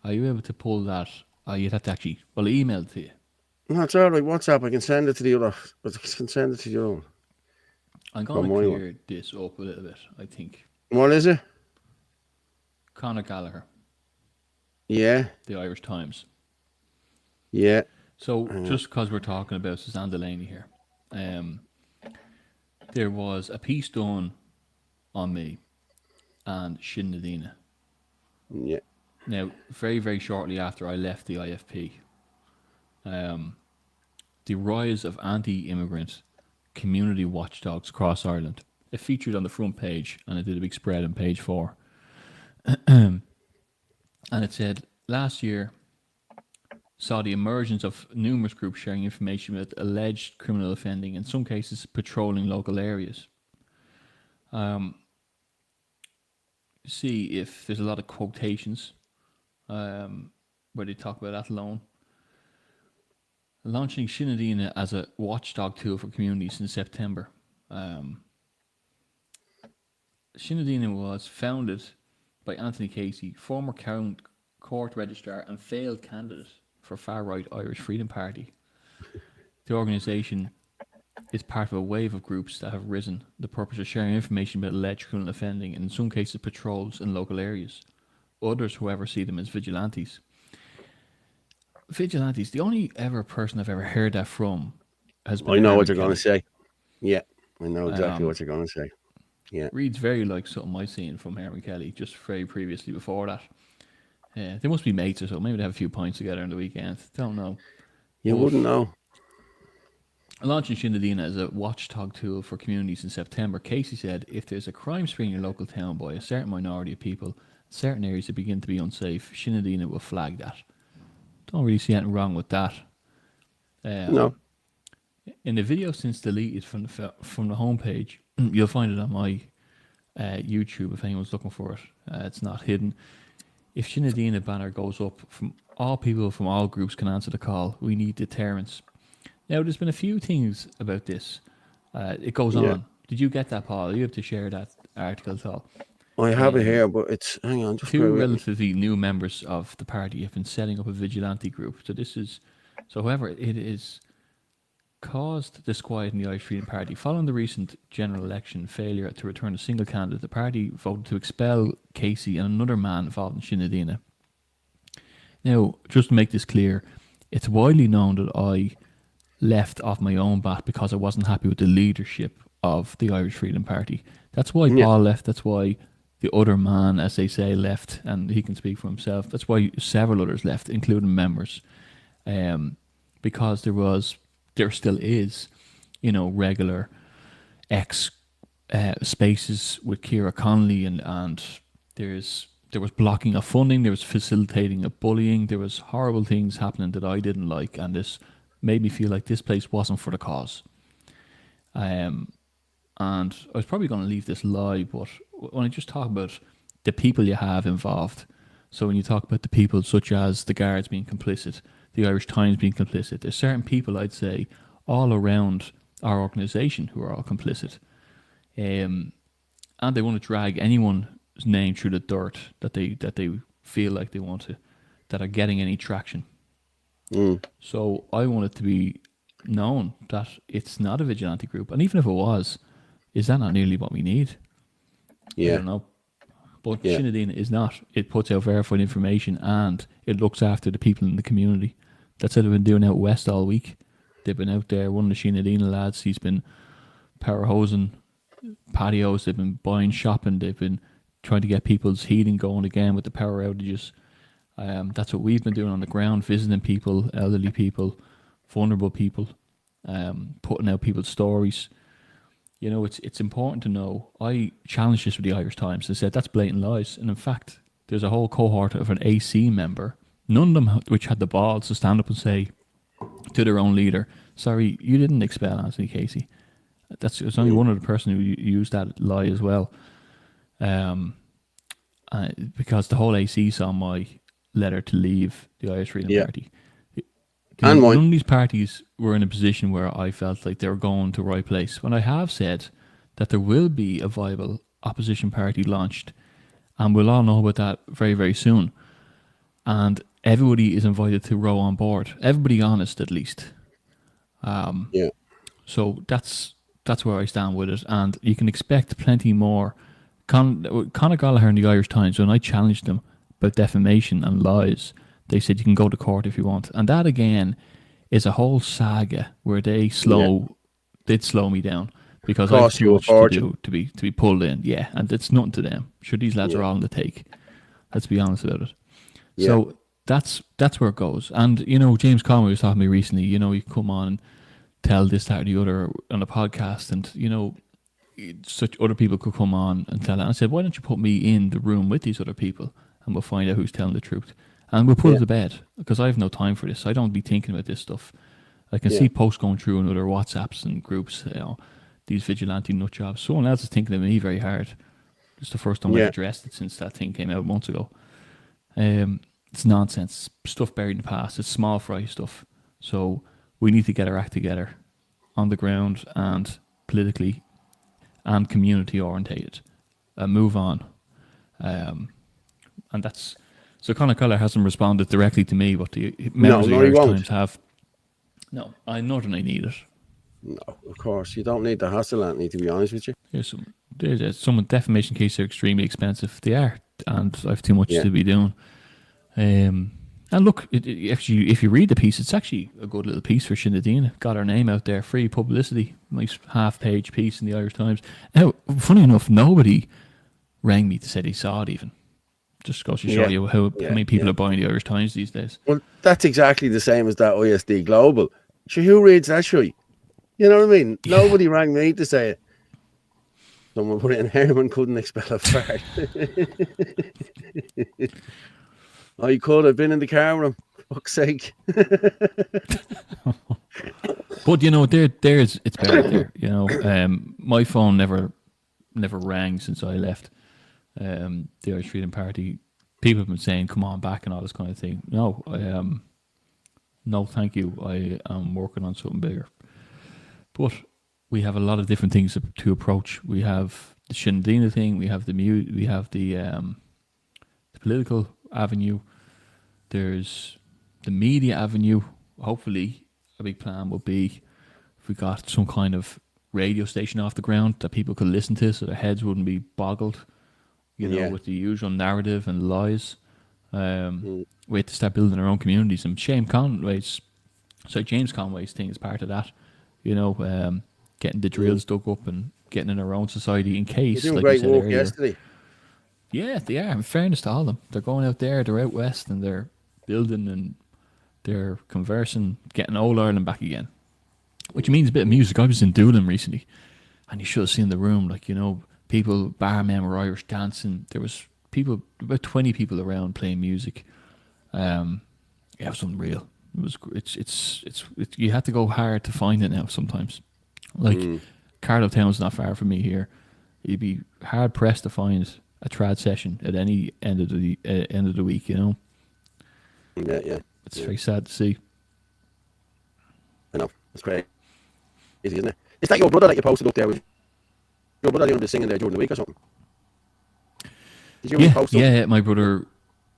S2: are you able to pull that? You'd have to actually, email it to you.
S1: No, it's all right. WhatsApp, I can send it to the other. I can send it to your own.
S2: I'm going to clear this up a little bit, I think.
S1: What is it?
S2: Conor Gallagher.
S1: Yeah.
S2: The Irish Times.
S1: Yeah.
S2: So, just because we're talking about Suzanne Delaney here, there was a piece done on me and Shin Nadina.
S1: Yeah.
S2: Now, very, very shortly after I left the IFP, the rise of anti-immigrant community watchdogs across Ireland. It featured on the front page, and it did a big spread on page 4. And it said, last year saw the emergence of numerous groups sharing information about alleged criminal offending, in some cases patrolling local areas. See if there's a lot of quotations where they talk about that alone. Launching Sinn Féin as a watchdog tool for communities in September. Sinn Féin was founded by Anthony Casey, former court registrar and failed candidate for far-right Irish Freedom Party. The organisation is part of a wave of groups that have risen. The purpose of sharing information about alleged criminal offending, and in some cases patrols in local areas. Others, however, see them as vigilantes. Vigilantes, the only ever person I've ever heard that from has been...
S1: I know what you're going to say. Yeah, I know exactly what you're going to say. Yeah.
S2: Reads very like something I've seen from Henry Kelly just very previously before that. They must be mates or something. Maybe they have a few pints together on the weekend. Don't know.
S1: You wouldn't know.
S2: Launching Sinn Féin as a watchdog tool for communities in September, Casey said, if there's a crime spree in your local town by a certain minority of people, certain areas that begin to be unsafe, Sinn Féin will flag that. Don't really see anything wrong with that.
S1: No.
S2: In the video since deleted from the homepage, you'll find it on my YouTube if anyone's looking for it. It's not hidden. If Sinn Féin banner goes up, from all people from all groups can answer the call. We need deterrence. Now, there's been a few things about this. It goes on. Did you get that, Paul? You have to share that article at all.
S1: I have it here, but it's... Hang on. Just
S2: two relatively new members of the party have been setting up a vigilante group. However, it is caused disquiet in the Irish Freedom Party. Following the recent general election failure to return a single candidate, the party voted to expel Casey and another man involved in Sinn Féin. Now, just to make this clear, it's widely known that I left off my own bat because I wasn't happy with the leadership of the Irish Freedom Party. That's why Paul left. That's why the other man, as they say, left, and he can speak for himself. That's why several others left, including members, because there still is, regular spaces with Ciara Connolly, and there was blocking of funding, there was facilitating of bullying, there was horrible things happening that I didn't like, and this made me feel like this place wasn't for the cause. And I was probably going to leave this live, but when I just talk about the people you have involved, so when you talk about the people such as the Guards being complicit, the Irish Times being complicit, there's certain people, I'd say, all around our organisation who are all complicit. And they want to drag anyone's name through the dirt that they feel like they want to, that are getting any traction. So I want it to be known that it's not a vigilante group. And even if it was, is that not nearly what we need?
S1: Yeah.
S2: I don't know. But Sinn Féin is not. It puts out verified information and it looks after the people in the community. That's what they've been doing out west all week. They've been out there. One of the Sinn Féin lads, he's been power hosing patios. They've been buying shopping. They've been trying to get people's heating going again with the power outages. That's what we've been doing on the ground, visiting people, elderly people, vulnerable people, putting out people's stories. You know, it's important to know. I challenged this with the Irish Times and said that's blatant lies. And in fact, there's a whole cohort of an AC member, none of them which had the balls to stand up and say to their own leader, sorry, you didn't expel Anthony Casey. It's only one other person who used that lie as well. Because the whole AC saw my letter to leave the Irish Freedom Party.
S1: And
S2: none of these parties were in a position where I felt like they were going to the right place. When I have said that there will be a viable opposition party launched, and we'll all know about that very, very soon. And everybody is invited to row on board. Everybody honest, at least. So that's where I stand with it. And you can expect plenty more. Conor Gallagher in the Irish Times, when I challenged them about defamation and lies, they said you can go to court if you want. And that again is a whole saga where they'd slow me down because I have too much to do to be pulled in. Yeah, and it's nothing to them. Sure, these lads are all in the take. Let's be honest about it. Yeah. So that's where it goes. And you know, James Conway was talking to me recently. You know, you come on and tell this, that, or the other on a podcast, and you know, such other people could come on and tell it. And I said, why don't you put me in the room with these other people, and we'll find out who's telling the truth. And we'll put it to bed, because I have no time for this. I don't be thinking about this stuff. I can see posts going through in other WhatsApps and groups, you know, these vigilante nut jobs. Someone else is thinking of me very hard. It's the first time I've addressed it since that thing came out months ago. It's nonsense. Stuff buried in the past. It's small fry stuff. So we need to get our act together on the ground and politically and community orientated and move on. And that's... So Conor Gallagher hasn't responded directly to me, but the members of the Irish Times have. No, I know that I need it.
S1: No, of course. You don't need the hassle, Anthony, to be honest with you.
S2: There's some defamation cases are extremely expensive. They are, and I have too much to be doing. And look, actually, if you read the piece, it's actually a good little piece for Sinn Féin. Got our name out there, free publicity, nice half-page piece in the Irish Times. Now, funny enough, nobody rang me to say they saw it even. Just goes to show you how many people are buying the Irish Times these days.
S1: Well, that's exactly the same as that ISD Global. Sure, who reads that, sure? You know what I mean? Yeah. Nobody rang me to say it. Someone put it in Herman couldn't expel a fart. I could have been in the car with him. Fuck's sake.
S2: But you know, it's better there. You know, my phone never rang since I left. The Irish Freedom Party. People have been saying, come on back and all this kind of thing. No, no, thank you. I am working on something bigger. But we have a lot of different things to approach. We have the Sinn Féin thing. We have the political avenue. There's the media avenue. Hopefully, a big plan would be if we got some kind of radio station off the ground that people could listen to, so their heads wouldn't be boggled. You know, with the usual narrative and lies. We have to start building our own communities. And James Conway's thing is part of that. You know, getting the drills dug up and getting in our own society in case.
S1: They're doing great work yesterday.
S2: Yeah, they are. In fairness to all of them, they're going out there. They're out west and they're building and they're conversing, getting old Ireland back again. Which means a bit of music. I was in Doolin recently, and you should have seen the room. Like, you know, people, barmen were Irish dancing. There was about 20 people around playing music. It was unreal. It's you had to go hard to find it now sometimes. Like Carlow Town's not far from me here. You'd be hard pressed to find a trad session at any end of the week. You know.
S1: Yeah.
S2: It's very sad to see.
S1: I know. It's crazy, isn't it? Is that your brother that you posted up there with? Your brother doing the singing there during the week or something? Did you post something?
S2: Yeah, my brother.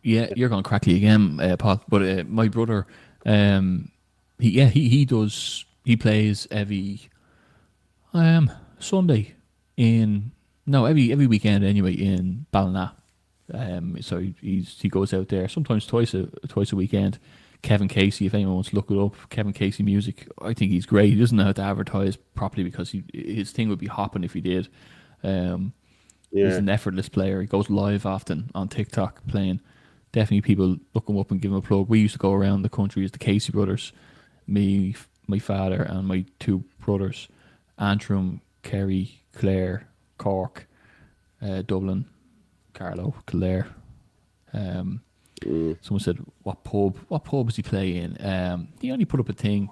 S2: Yeah, you're going crackly again, Paul. But my brother, he does. He plays every Sunday every weekend anyway in Ballina. So he goes out there sometimes twice a weekend. Kevin Casey, if anyone wants to look it up, Kevin Casey music. I think he's great. He doesn't know how to advertise properly because his thing would be hopping if he did. He's an effortless player. He goes live often on TikTok playing. Definitely people look him up and give him a plug. We used to go around the country as the Casey brothers, me, my father, and my two brothers, Antrim, Kerry, Clare, Cork, Dublin, Carlow, Kildare. Someone said, what pub does he play in? He only put up a thing.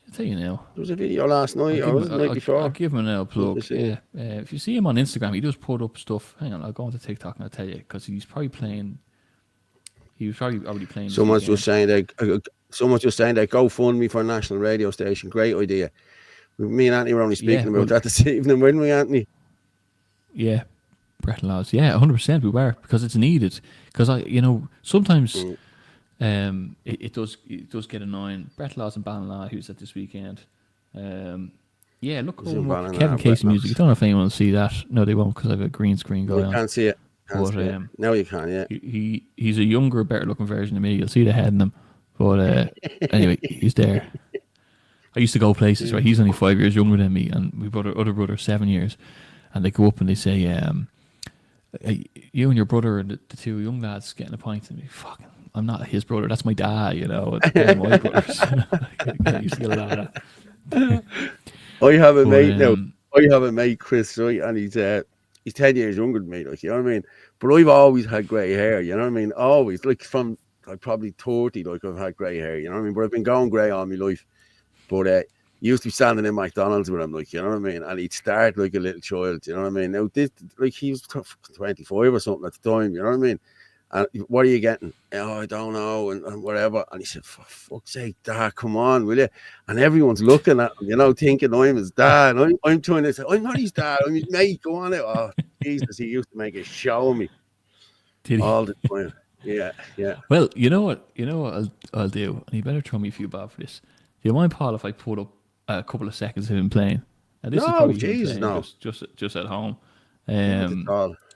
S2: I'll tell you now.
S1: There was a video last night, or was it the night before?
S2: I'll give him a plug. Yeah. If you see him on Instagram, he does put up stuff. Hang on, I'll go onto TikTok and I'll tell you, because he was probably already playing.
S1: Someone's just saying that GoFundMe for a national radio station. Great idea. Me and Anthony were only speaking about that this evening, weren't we, Anthony?
S2: Yeah, Brett Laws. Yeah, 100% we were, because it's needed. Because sometimes it does get annoying. Brett Laws and Ballina, who's at this weekend. Look over Kevin Casey music. I don't know if anyone will see that. No, they won't, because I have a green screen going on.
S1: You can't see it. Now you can, yeah.
S2: He's a younger, better looking version of me. You'll see the head in him. But anyway, he's there. I used to go places, right? He's only 5 years younger than me, and my other brother 7 years. And they go up and they say, you and your brother and the two young lads getting a pint. And fucking, I'm not his brother. That's my dad, They're my brothers. I used to get a lot of that.
S1: I have a mate now. I have a mate, Chris, right? And he's 10 years younger than me, like, you know what I mean? But I've always had grey hair, you know what I mean? Always, like from probably 30, like I've had grey hair, you know what I mean? But I've been going grey all my life. But he used to be standing in McDonald's with him, like, you know what I mean? And he'd start like a little child, you know what I mean? Now, he was 25 or something at the time, you know what I mean? And what are you getting? Oh, I don't know, and whatever. And he said, for fuck's sake, Dad, come on, will you? And everyone's looking at him, thinking I'm his dad. And I'm trying to say, I'm not his dad, I'm his mate, go on it. Oh, Jesus, he used to make a show of me.
S2: Did he?
S1: All the time. Yeah.
S2: Well, you know what I'll do? And you better throw me a few bob for this. Do you mind, Paul, if I put up a couple of seconds of him playing? Now, this is probably Jesus, no. Just at home.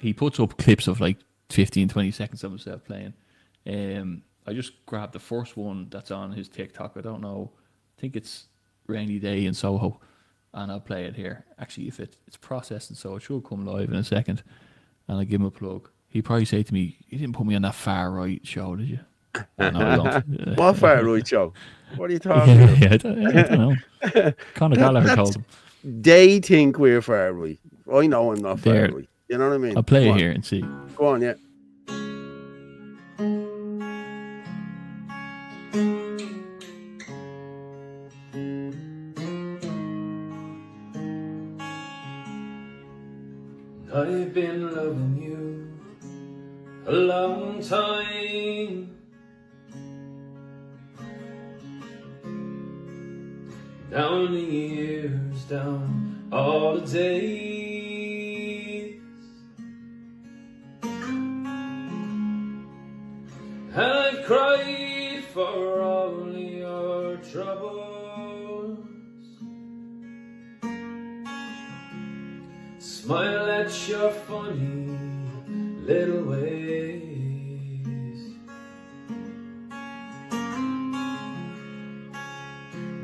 S2: He puts up clips of like 15, 20 seconds of himself playing. I just grabbed the first one that's on his TikTok. I don't know. I think it's Rainy Day in Soho. And I'll play it here. Actually, if it's processing, so it should come live in a second. And I'll give him a plug. He'd probably say to me, you didn't put me on that far right show, did you? No, I don't.
S1: What far right show? What are you talking about?
S2: I don't know. Conor Gallagher told him.
S1: They think we're far right. I know I'm not far right. You know what I mean?
S2: I'll play it here and see.
S1: Go on, yeah.
S8: I've been loving you a long time. Down the years, down all the days, and I've cried for all your troubles, smile at your funny little ways.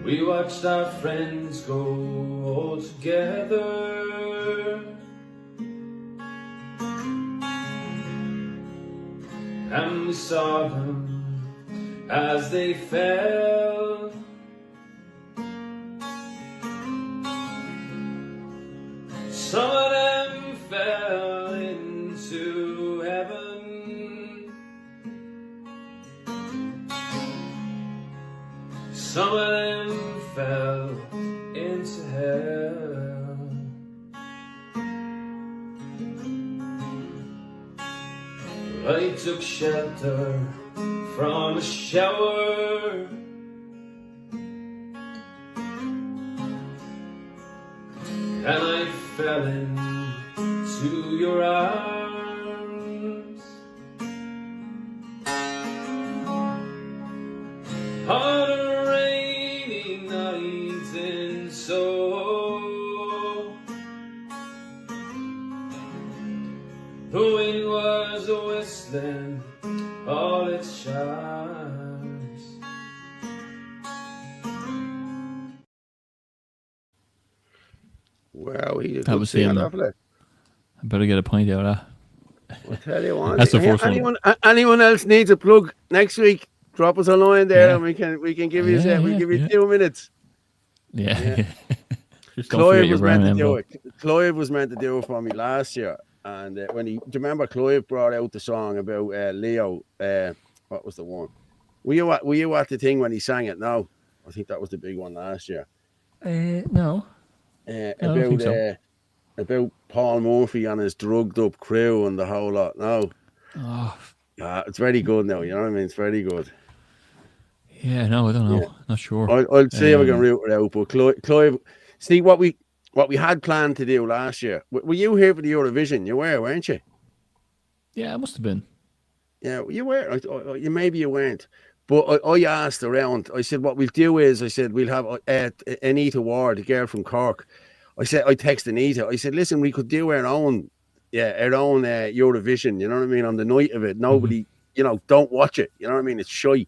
S8: We watched our friends go all together, and we saw them as they fell. Some of them fell into heaven, some of them fell into hell. I took shelter from a shower, and I fell into your arms. On a rainy night in Soho, the wind was in all its charms.
S1: Wow, he's a
S2: That
S1: good
S2: was
S1: singer,
S2: him.
S1: that fella.
S2: I better get a point out of that.
S1: I tell you what,
S2: That's the first one.
S1: anyone else needs a plug next week? Drop us a line there,
S2: Yeah.
S1: and we can give you we'll give you
S2: yeah.
S1: 2 minutes.
S2: Yeah. Just don't
S1: Clive
S2: forget your
S1: was meant
S2: brown
S1: to do
S2: envelope.
S1: it. Clive was meant to do it for me last year, and do you remember Clive brought out the song about Leo? What was the one? Were you at the thing when he sang it? No, I think that was the big one last year.
S2: No. I don't think so.
S1: About Paul Murphy and his drugged up crew and the whole lot. No, it's very good now. You know what I mean? It's very good.
S2: Yeah, no, I don't know.
S1: Yeah.
S2: Not sure.
S1: I'll see if I can root it out. But Clive, see what we had planned to do last year. Were you here for the Eurovision? You were, weren't you?
S2: Yeah, it must have been.
S1: Yeah, you were. Maybe you weren't. But I asked around. I said, what we'll do is, I said, we'll have Anita Ward, a girl from Cork. I texted Anita. I said, listen, we could do our own Eurovision. You know what I mean? On the night of it, nobody, don't watch it. You know what I mean? It's shy.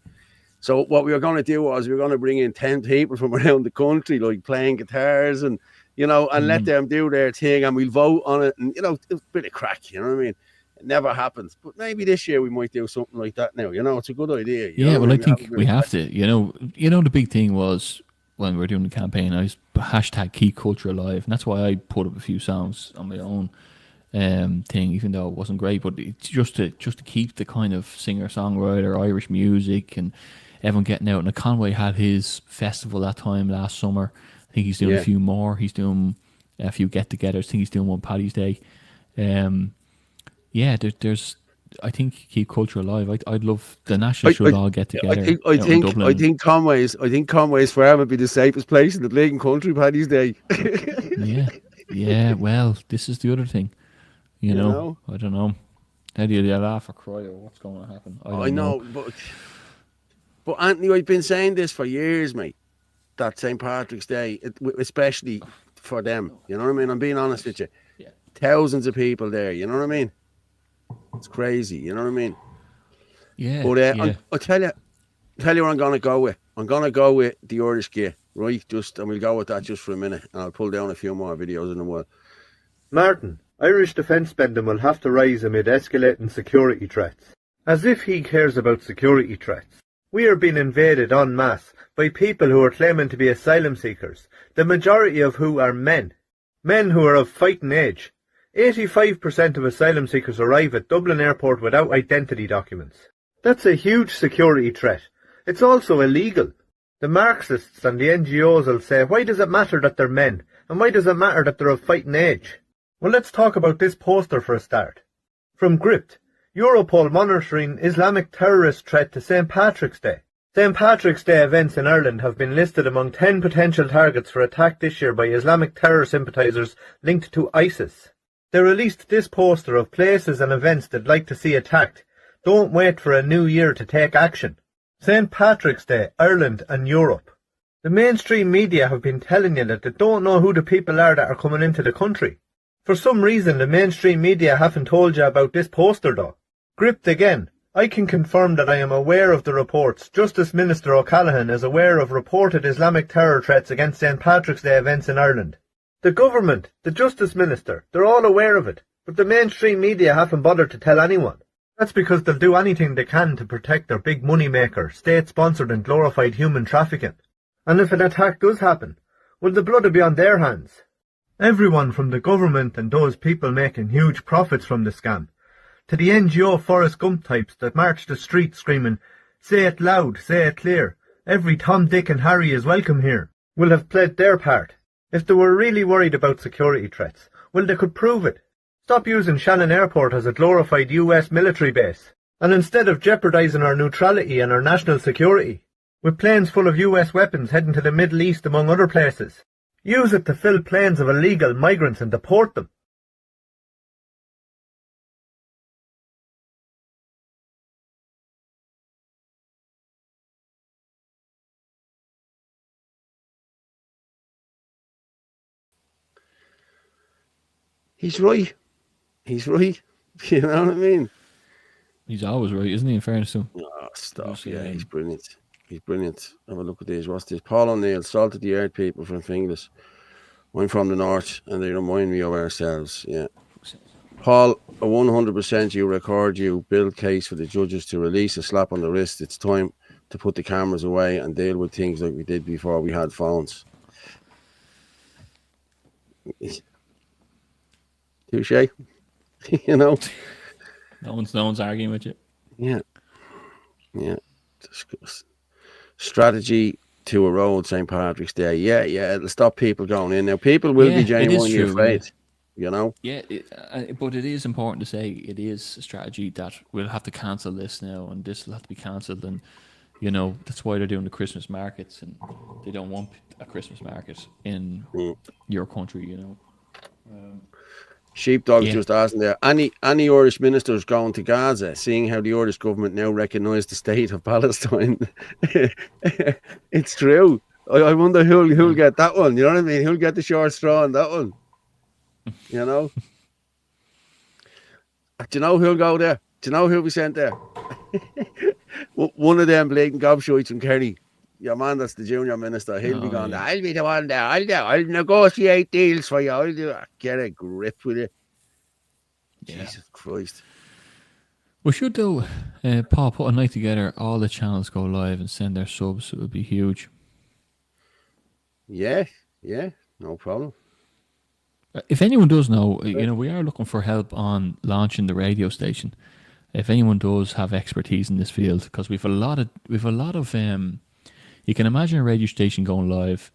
S1: So what we were going to do was we were going to bring in 10 people from around the country, like playing guitars and, and let them do their thing, and we'll vote on it. And, it's a bit of crack. You know what I mean? It never happens. But maybe this year we might do something like that now. It's a good idea.
S2: Yeah, well, I think we have to. The big thing was when we were doing the campaign, I was hashtag keep culture alive, and that's why I put up a few songs on my own thing, even though it wasn't great. But it's just to keep the kind of singer songwriter Irish music and everyone getting out. And Conway had his festival that time last summer. I think he's doing a few more. He's doing a few get-togethers. I think he's doing one Paddy's Day. There's. I think keep culture alive. I'd love the national should all get together.
S1: I think Conway's farm would be the safest place in the bleeding country, Paddy's Day.
S2: Yeah. Well, this is the other thing. I don't know. How do you laugh or cry or what's going to happen? I know.
S1: But Anthony, I've been saying this for years, mate. That St. Patrick's Day, especially for them. You know what I mean? I'm being honest with you.
S2: Yeah.
S1: Thousands of people there. You know what I mean? It's crazy. You know what I mean?
S2: Yeah.
S1: But I'll tell you what I'm going to go with. I'm going to go with the Irish gear, right? And we'll go with that just for a minute. And I'll pull down a few more videos in a while.
S9: Martin, Irish defence spending will have to rise amid escalating security threats. As if he cares about security threats. We are being invaded en masse by people who are claiming to be asylum seekers, the majority of who are men. Men who are of fighting age. 85% of asylum seekers arrive at Dublin Airport without identity documents. That's a huge security threat. It's also illegal. The Marxists and the NGOs will say, why does it matter that they're men? And why does it matter that they're of fighting age? Well, let's talk about this poster for a start. From Gript, Europol monitoring Islamic terrorist threat to St. Patrick's Day. St. Patrick's Day events in Ireland have been listed among 10 potential targets for attack this year by Islamic terror sympathisers linked to ISIS. They released this poster of places and events they'd like to see attacked. Don't wait for a new year to take action. St. Patrick's Day, Ireland and Europe. The mainstream media have been telling you that they don't know who the people are that are coming into the country. For some reason, the mainstream media haven't told you about this poster though. Gripped again. I can confirm that I am aware of the reports. Justice Minister O'Callaghan is aware of reported Islamic terror threats against St. Patrick's Day events in Ireland. The government, the Justice Minister, they're all aware of it, but the mainstream media haven't bothered to tell anyone. That's because they'll do anything they can to protect their big money maker, state-sponsored and glorified human trafficking. And if an attack does happen, will the blood be on their hands? Everyone from the government and those people making huge profits from the scam, to the NGO Forrest Gump types that march the streets screaming, say it loud, say it clear, every Tom, Dick and Harry is welcome here, will have played their part. If they were really worried about security threats, well, they could prove it. Stop using Shannon Airport as a glorified US military base, and instead of jeopardising our neutrality and our national security, with planes full of US weapons heading to the Middle East among other places, use it to fill planes of illegal migrants and deport them.
S1: He's right. You know what I mean?
S2: He's always right, isn't he? In fairness to him.
S1: Oh, stop.
S2: Just,
S1: Yeah, he's brilliant. He's brilliant. Have a look at these. What's this? Paul O'Neill, Salt of the Earth people from Finglas. I'm from the north, and they remind me of ourselves. Yeah. Paul, 100% you record, you build case for the judges to release a slap on the wrist. It's time to put the cameras away and deal with things like we did before we had phones. Touche. You know?
S2: No one's arguing with you.
S1: Yeah. Yeah. Strategy to erode St. Patrick's Day. Yeah, it'll stop people going in. Now, people will be genuinely afraid, you know?
S2: Yeah, but it is important to say it is a strategy that we'll have to cancel this now, and this will have to be cancelled, and, you know, that's why they're doing the Christmas markets, and they don't want a Christmas market in your country, you know?
S1: Sheepdog's just asking there, any Irish ministers going to Gaza, seeing how the Irish government now recognise the state of Palestine? It's true. I wonder who'll get that one. You know what I mean? Who'll get the short straw on that one? You know? Do you know who'll go there? Do you know who'll be sent there? One of them blatant gobshites from Kerry. Your man, that's the junior minister. He'll be going there. I'll be the one there. I'll negotiate deals for you. I'll do it. Get a grip with it. Yeah. Jesus Christ.
S2: We should do, Paul, put a night together, all the channels go live and send their subs. It would be huge.
S1: Yeah, no problem.
S2: If anyone does know, you know, we are looking for help on launching the radio station. If anyone does have expertise in this field, because we've a lot of you can imagine a radio station going live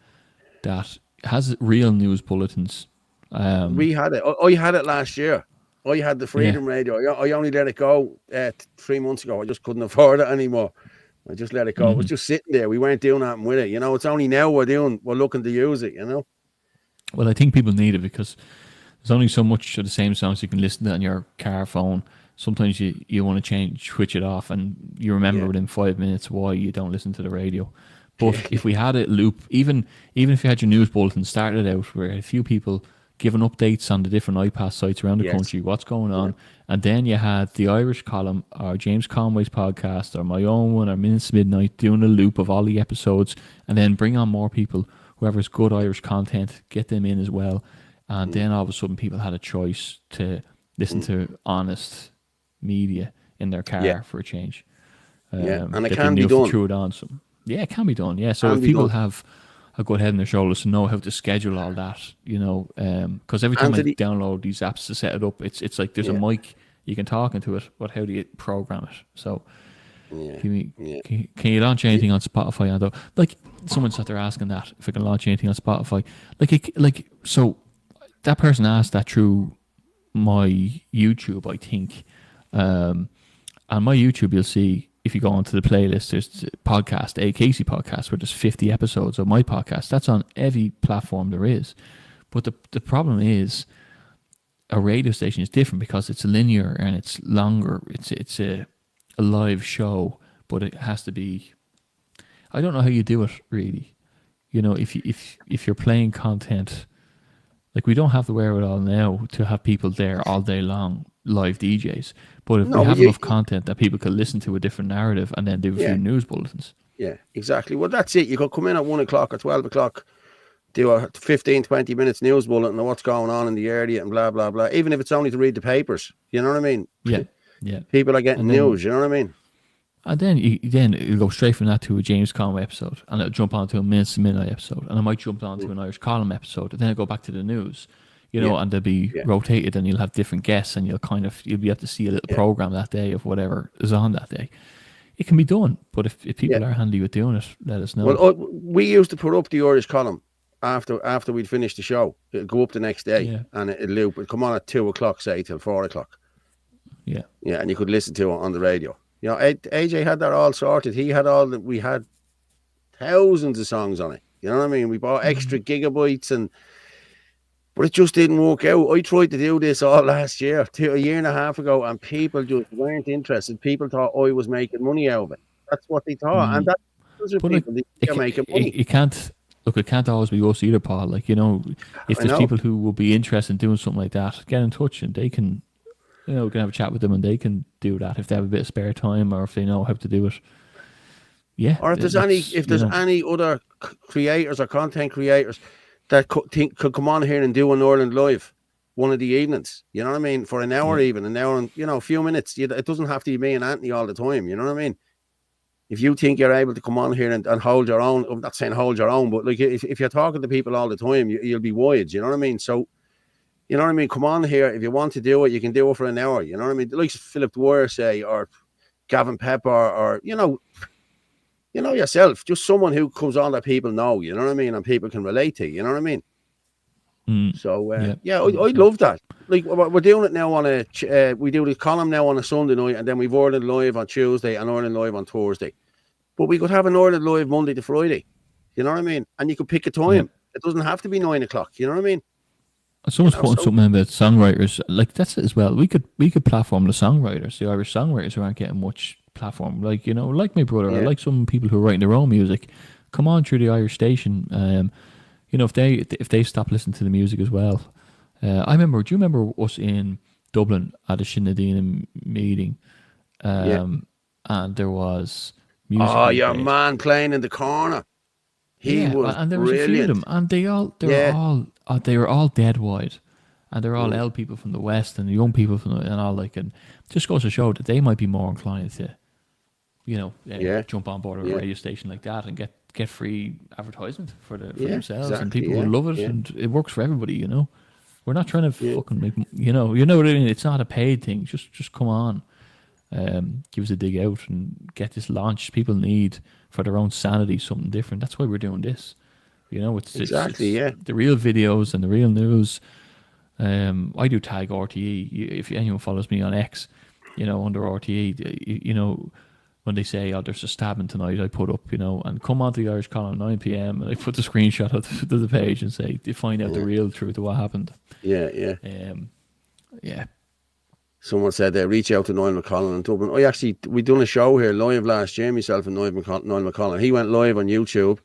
S2: that has real news bulletins.
S1: We had it. I had it last year. I had the Freedom Radio. I only let it go 3 months ago. I just couldn't afford it anymore. I just let it go. It was just sitting there. We weren't doing nothing with it. You know, it's only now we're looking to use it, you know.
S2: Well, I think people need it because there's only so much of the same songs you can listen to on your car phone. Sometimes you want to switch it off, and you remember within 5 minutes why you don't listen to the radio. But if we had it loop, even if you had your news bulletin started out where a few people giving updates on the different iPass sites around the country, what's going on, and then you had the Irish column or James Conway's podcast or my own one or Minutes to Midnight doing a loop of all the episodes, and then bring on more people, whoever's good Irish content, get them in as well, and then all of a sudden people had a choice to listen to honest media in their car for a change.
S1: And it can be done.
S2: It can be done. Yeah, so if people have a good head on their shoulders to know how to schedule all that, you know, because every time I download these apps to set it up, it's like there's a mic, you can talk into it, but how do you program it? So can you launch anything on Spotify? And like someone sat there asking that if I can launch anything on Spotify, so that person asked that through my YouTube, I think, and my YouTube, you'll see. If you go onto the playlist, there's podcast, A Casey podcast, where there's 50 episodes of my podcast. That's on every platform there is. But the problem is a radio station is different because it's linear and it's longer. It's a live show, but it has to be. I don't know how you do it really. You know, if you're playing content, like we don't have the wherewithal now to have people there all day long, live DJs. But if we have enough content that people can listen to a different narrative and then do a few news bulletins.
S1: Yeah, exactly. Well, that's it. You could come in at 1 o'clock or 12 o'clock, do a 15, 20 minutes news bulletin of what's going on in the area and blah, blah, blah. Even if it's only to read the papers. You know what I mean?
S2: Yeah.
S1: People are getting news. You know what I mean?
S2: And then it'll go straight from that to a James Conway episode, and it'll jump onto a Minutes to Midnight episode, and I might jump onto an Irish column episode, and then it'll go back to the news. You know, and they'll be rotated, and you'll have different guests, and you'll be able to see a little program that day of whatever is on that day. It can be done, but if people are handy with doing it, let us know.
S1: Well, we used to put up the Irish column after we'd finished the show. It'd go up the next day, and it'd loop. It'd come on at 2 o'clock, say, till 4 o'clock. Yeah, and you could listen to it on the radio. You know, AJ had that all sorted. He had all that. We had thousands of songs on it. You know what I mean? We bought extra gigabytes but it just didn't work out. I tried to do this all last year, a year and a half ago, and people just weren't interested. People thought I was making money out of it. That's what they thought. And that's what people are making money.
S2: It can't always be us either, Paul. Like, you know, if there's people who will be interested in doing something like that, get in touch and they can You know, we can have a chat with them and they can do that if they have a bit of spare time or if they know how to do it. Yeah.
S1: Or if there's any other creators or content creators that could come on here and do an Ireland Live one of the evenings, you know what I mean, for an hour, even an hour and, you know, a few minutes. It doesn't have to be me and Anthony all the time, you know what I mean? If you think you're able to come on here and hold your own, I'm not saying hold your own, but like if you're talking to people all the time, you'll be wide, you know what I mean? So, you know what I mean? Come on here. If you want to do it, you can do it for an hour, you know what I mean? Like Philip Dwyer say, or Gavin Pepper, or, you know yourself, just someone who comes on that people know, you know what I mean? And people can relate to, you know what I mean? So, I love that. Like, we're doing it now we do the column now on a Sunday night, and then we've Ireland Live on Tuesday and Ireland Live on Thursday. But we could have an Ireland Live Monday to Friday, you know what I mean? And you could pick a time. Yeah. It doesn't have to be 9 o'clock, you know what I mean?
S2: Someone's putting something about songwriters. Like, that's it as well. We could platform the songwriters, the Irish songwriters who aren't getting much platform. Like, you know, like my brother, or like some people who are writing their own music, come on through the Irish station. You know, if they stop listening to the music as well. Do you remember us in Dublin at a Shinadina meeting? And there was music. Oh,
S1: your man playing in the corner. He was
S2: and there was
S1: brilliant.
S2: A few of them, and they were all dead wide, and they're all L people from the West and the young people and all, like, and just goes to show that they might be more inclined to, you know, jump on board a radio station like that and get free advertisement for themselves, exactly, and people will love it, and it works for everybody. You know, we're not trying to fucking make, you know what I mean. It's not a paid thing. Just come on, give us a dig out and get this launched. People need, for their own sanity, something different. That's why we're doing this. You know, it's the real videos and the real news. I do tag RTE. If anyone follows me on X, you know, under RTE, you know, when they say, oh, there's a stabbing tonight, I put up, you know, and come on to the Irish Column at 9 p.m. and I put the screenshot of the page and say, to find out the real truth of what happened. Yeah.
S1: Someone said reach out to Niall McConnell in Dublin. We done a show here live last year, myself and Niall McConnell. He went live on YouTube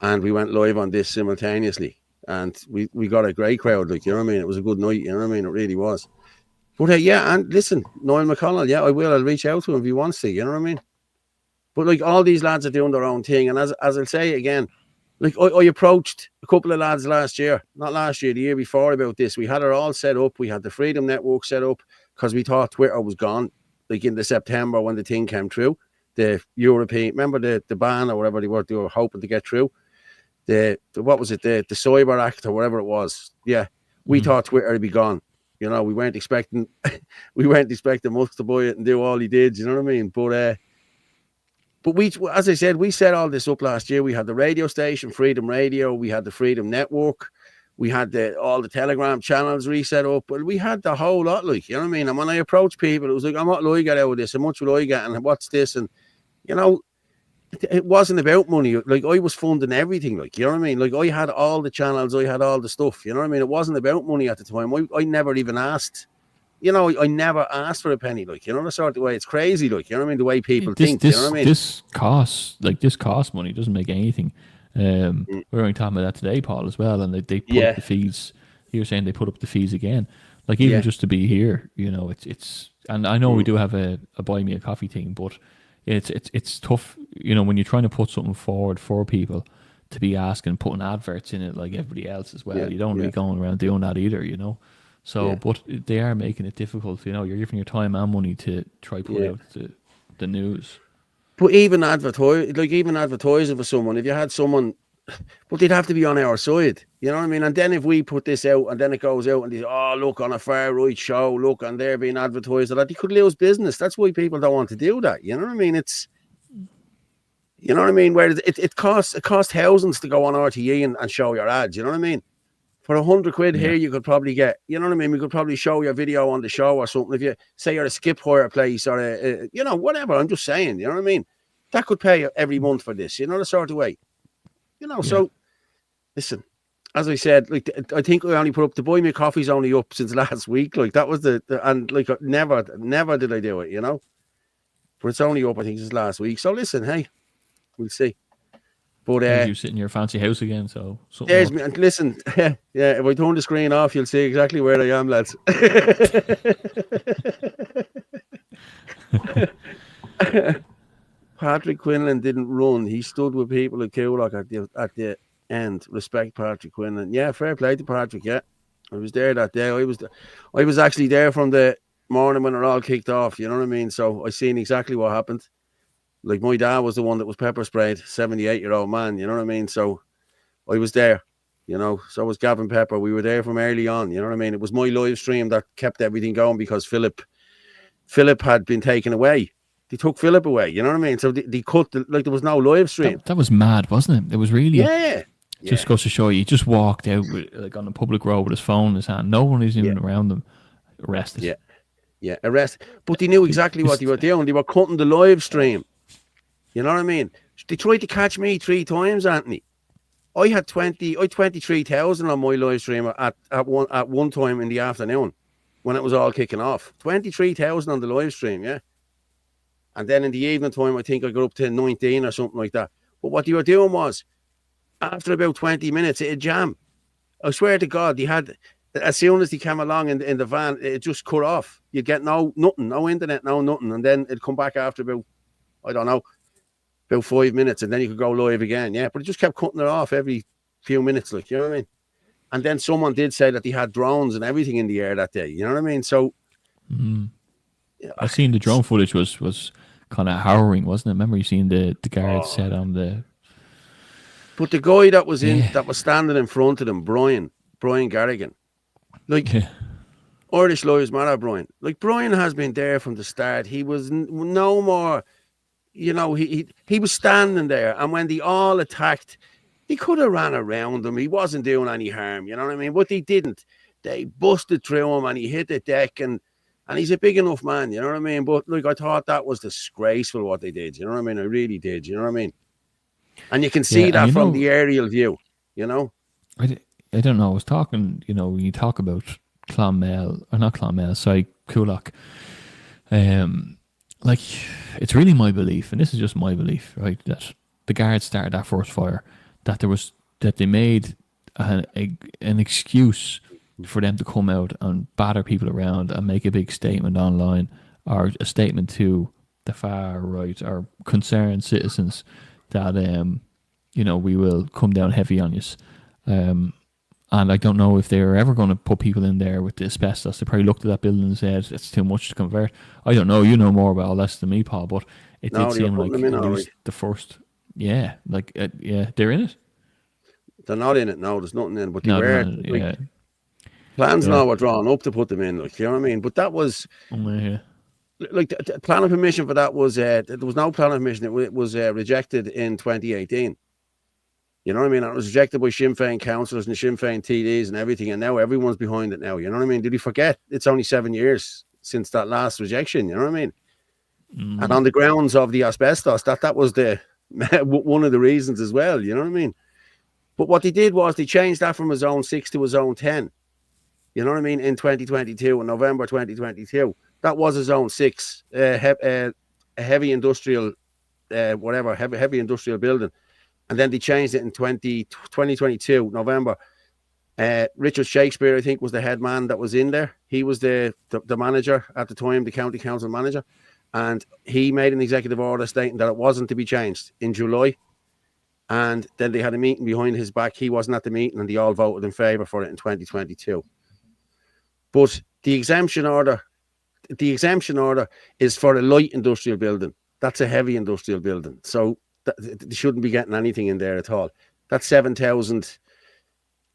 S1: and we went live on this simultaneously. And we got a great crowd, like, you know what I mean? It was a good night, you know what I mean? It really was. But and listen, Niall McConnell, I will. I'll reach out to him if he wants to, you know what I mean? But like, all these lads are doing their own thing. And as I'll say again, like, I approached a couple of lads the year before about this. We had it all set up. We had the Freedom Network set up because we thought Twitter was gone, like in the September when the thing came through. The European, remember the ban or whatever they were hoping to get through? What was it? The Cyber Act or whatever it was. Yeah. We thought Twitter would be gone. You know, we weren't expecting Musk to buy it and do all he did, you know what I mean? But we, as I said, we set all this up last year. We had the radio station, Freedom Radio. We had the Freedom Network. We had all the Telegram channels reset up. But we had the whole lot, like, you know what I mean? And when I approached people, it was like, what will I get out of this? How much will I get? And what's this? And, you know, it wasn't about money. Like, I was funding everything, like, you know what I mean? Like, I had all the channels. I had all the stuff, you know what I mean? It wasn't about money at the time. I never even asked. You know, I never asked for a penny, like, you know, the sort of way. It's crazy, like, you know what I mean? The way people think, you know what I mean?
S2: This costs money. It doesn't make anything. We were only talking about that today, Paul, as well. And they put up the fees. You were saying they put up the fees again. Like, even just to be here, you know, it's and I know we do have a buy me a coffee thing, but it's tough, you know, when you're trying to put something forward for people to be asking, putting adverts in it like everybody else as well. You don't really going around doing that either, you know. So, but they are making it difficult. You know, you're giving your time and money to try put out the news.
S1: But even advertising for someone, if you had someone, but they'd have to be on our side. You know what I mean? And then if we put this out and then it goes out and they say, oh, look, on a far right show, look, and they're being advertised, that they could lose business. That's why people don't want to do that. You know what I mean? You know what I mean? Where it costs thousands to go on RTE and show your ads. You know what I mean? For £100 here, you could probably get, you know what I mean? We could probably show your video on the show or something. If you say you're a skip hire place or you know, whatever. I'm just saying, you know what I mean? That could pay every month for this, you know, the sort of way. You know, so listen, as I said, like, I think I only put up the buy me coffee's only up since last week. Like, that was and like, never did I do it, you know? But it's only up, I think, since last week. So listen, hey, we'll see. But
S2: you sit in your fancy house again, so
S1: there's me. And listen, yeah, if I turn the screen off, you'll see exactly where I am, lads. Patrick Quinlan didn't run. He stood with people at Coolock at the end. Respect Patrick Quinlan. Yeah, fair play to Patrick. Yeah, I was there that day. I was actually there from the morning when it all kicked off. You know what I mean? So I seen exactly what happened. Like, my dad was the one that was pepper sprayed, 78-year-old man. You know what I mean? So I was there. You know, so was Gavin Pepper. We were there from early on. You know what I mean? It was my live stream that kept everything going because Philip had been taken away. They took Philip away. You know what I mean? So they cut there was no live stream.
S2: That was mad, wasn't it? It was really
S1: Just
S2: goes to show you. He just walked out on the public road with his phone in his hand. No one is even around them. Arrested.
S1: Yeah, arrested. But they knew exactly what they were doing. They were cutting the live stream. You know what I mean? They tried to catch me 3 times, Anthony. I had 23,000 on my live stream at one time in the afternoon when it was all kicking off. 23,000 on the live stream, yeah. And then in the evening time, I think I got up to 19 or something like that. But what they were doing was, after about 20 minutes, it'd jam. I swear to God, they had, as soon as they came along in the van, it just cut off. You'd get nothing, no internet, no nothing. And then it'd come back after about, I don't know, about 5 minutes, and then you could go live again. Yeah, but it just kept cutting it off every few minutes, like, you know what I mean? And then someone did say that they had drones and everything in the air that day. You know what I mean? So
S2: I seen the drone footage was kind of harrowing, wasn't it? Remember you seen the guards set on the.
S1: But the guy that was that was standing in front of them, Brian Garrigan, like Irish Lives Matter, Brian. Like, Brian has been there from the start. He was no more. You know, he was standing there, and when they all attacked, they could have ran around him. He wasn't doing any harm, you know what I mean? But they didn't. They busted through him, and he hit the deck, and he's a big enough man, you know what I mean? But, like, I thought that was disgraceful what they did, you know what I mean? I really did, you know what I mean? And you can see that from the aerial view, you know?
S2: I don't know. I was talking, you know, when you talk about Coolock, like, it's really my belief, and this is just my belief, right, that the guards started that first fire, that they made an excuse for them to come out and batter people around and make a big statement online, or a statement to the far right or concerned citizens that you know, we will come down heavy on you. And I don't know if they were ever going to put people in there with the asbestos. They probably looked at that building and said, it's too much to convert. I don't know. You know more about all this than me, Paul, but it did seem like it was the first. Yeah, like, they're in it.
S1: They're not in it, no. There's nothing in it. But they were. Plans now were drawn up to put them in, like, you know what I mean? But that was. Like, the planning permission for that was. There was no planning permission. It was rejected in 2018. You know what I mean? It was rejected by Sinn Féin councillors and Sinn Féin TDs and everything, and now everyone's behind it now. You know what I mean? Did you forget? It's only 7 years since that last rejection. You know what I mean? And on the grounds of the asbestos, that was the one of the reasons as well. You know what I mean? But what they did was they changed that from a zone 6 to a zone 10. You know what I mean? In 2022, in November 2022, that was a zone 6, a heavy industrial, heavy industrial building. And then they changed it in 2022, November. Richard Shakespeare, I think, was the head man that was in there. He was the manager at the time, the county council manager. And he made an executive order stating that it wasn't to be changed in July. And then they had a meeting behind his back. He wasn't at the meeting, and they all voted in favour for it in 2022. But the exemption order is for a light industrial building. That's a heavy industrial building. So they shouldn't be getting anything in there at all. That's 7,000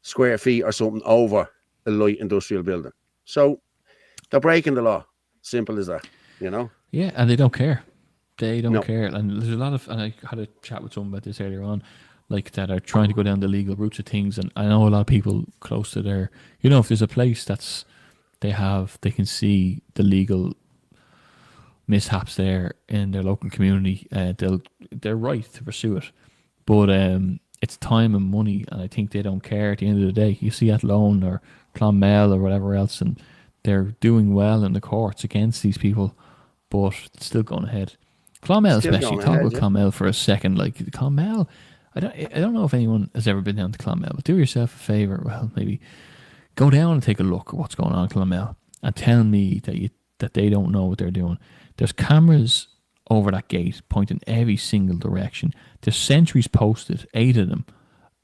S1: square feet or something over a light industrial building. So they're breaking the law. Simple as that, you know?
S2: Yeah, and they don't care. They don't care. And there's a lot of, and I had a chat with someone about this earlier on, like, that are trying to go down the legal routes of things. And I know a lot of people close to there, you know, if there's a place that's, they can see the legal mishaps there in their local community, they're right to pursue it, but it's time and money, and I think they don't care at the end of the day. You see Athlone or Clonmel or whatever else, and they're doing well in the courts against these people, but it's still going ahead. Clonmel, especially, talk about Clonmel for a second. Like, Clonmel, I don't know if anyone has ever been down to Clonmel, but do yourself a favour. Well, maybe go down and take a look at what's going on in Clonmel and tell me that they don't know what they're doing. There's cameras over that gate pointing every single direction. There's sentries posted, 8 of them,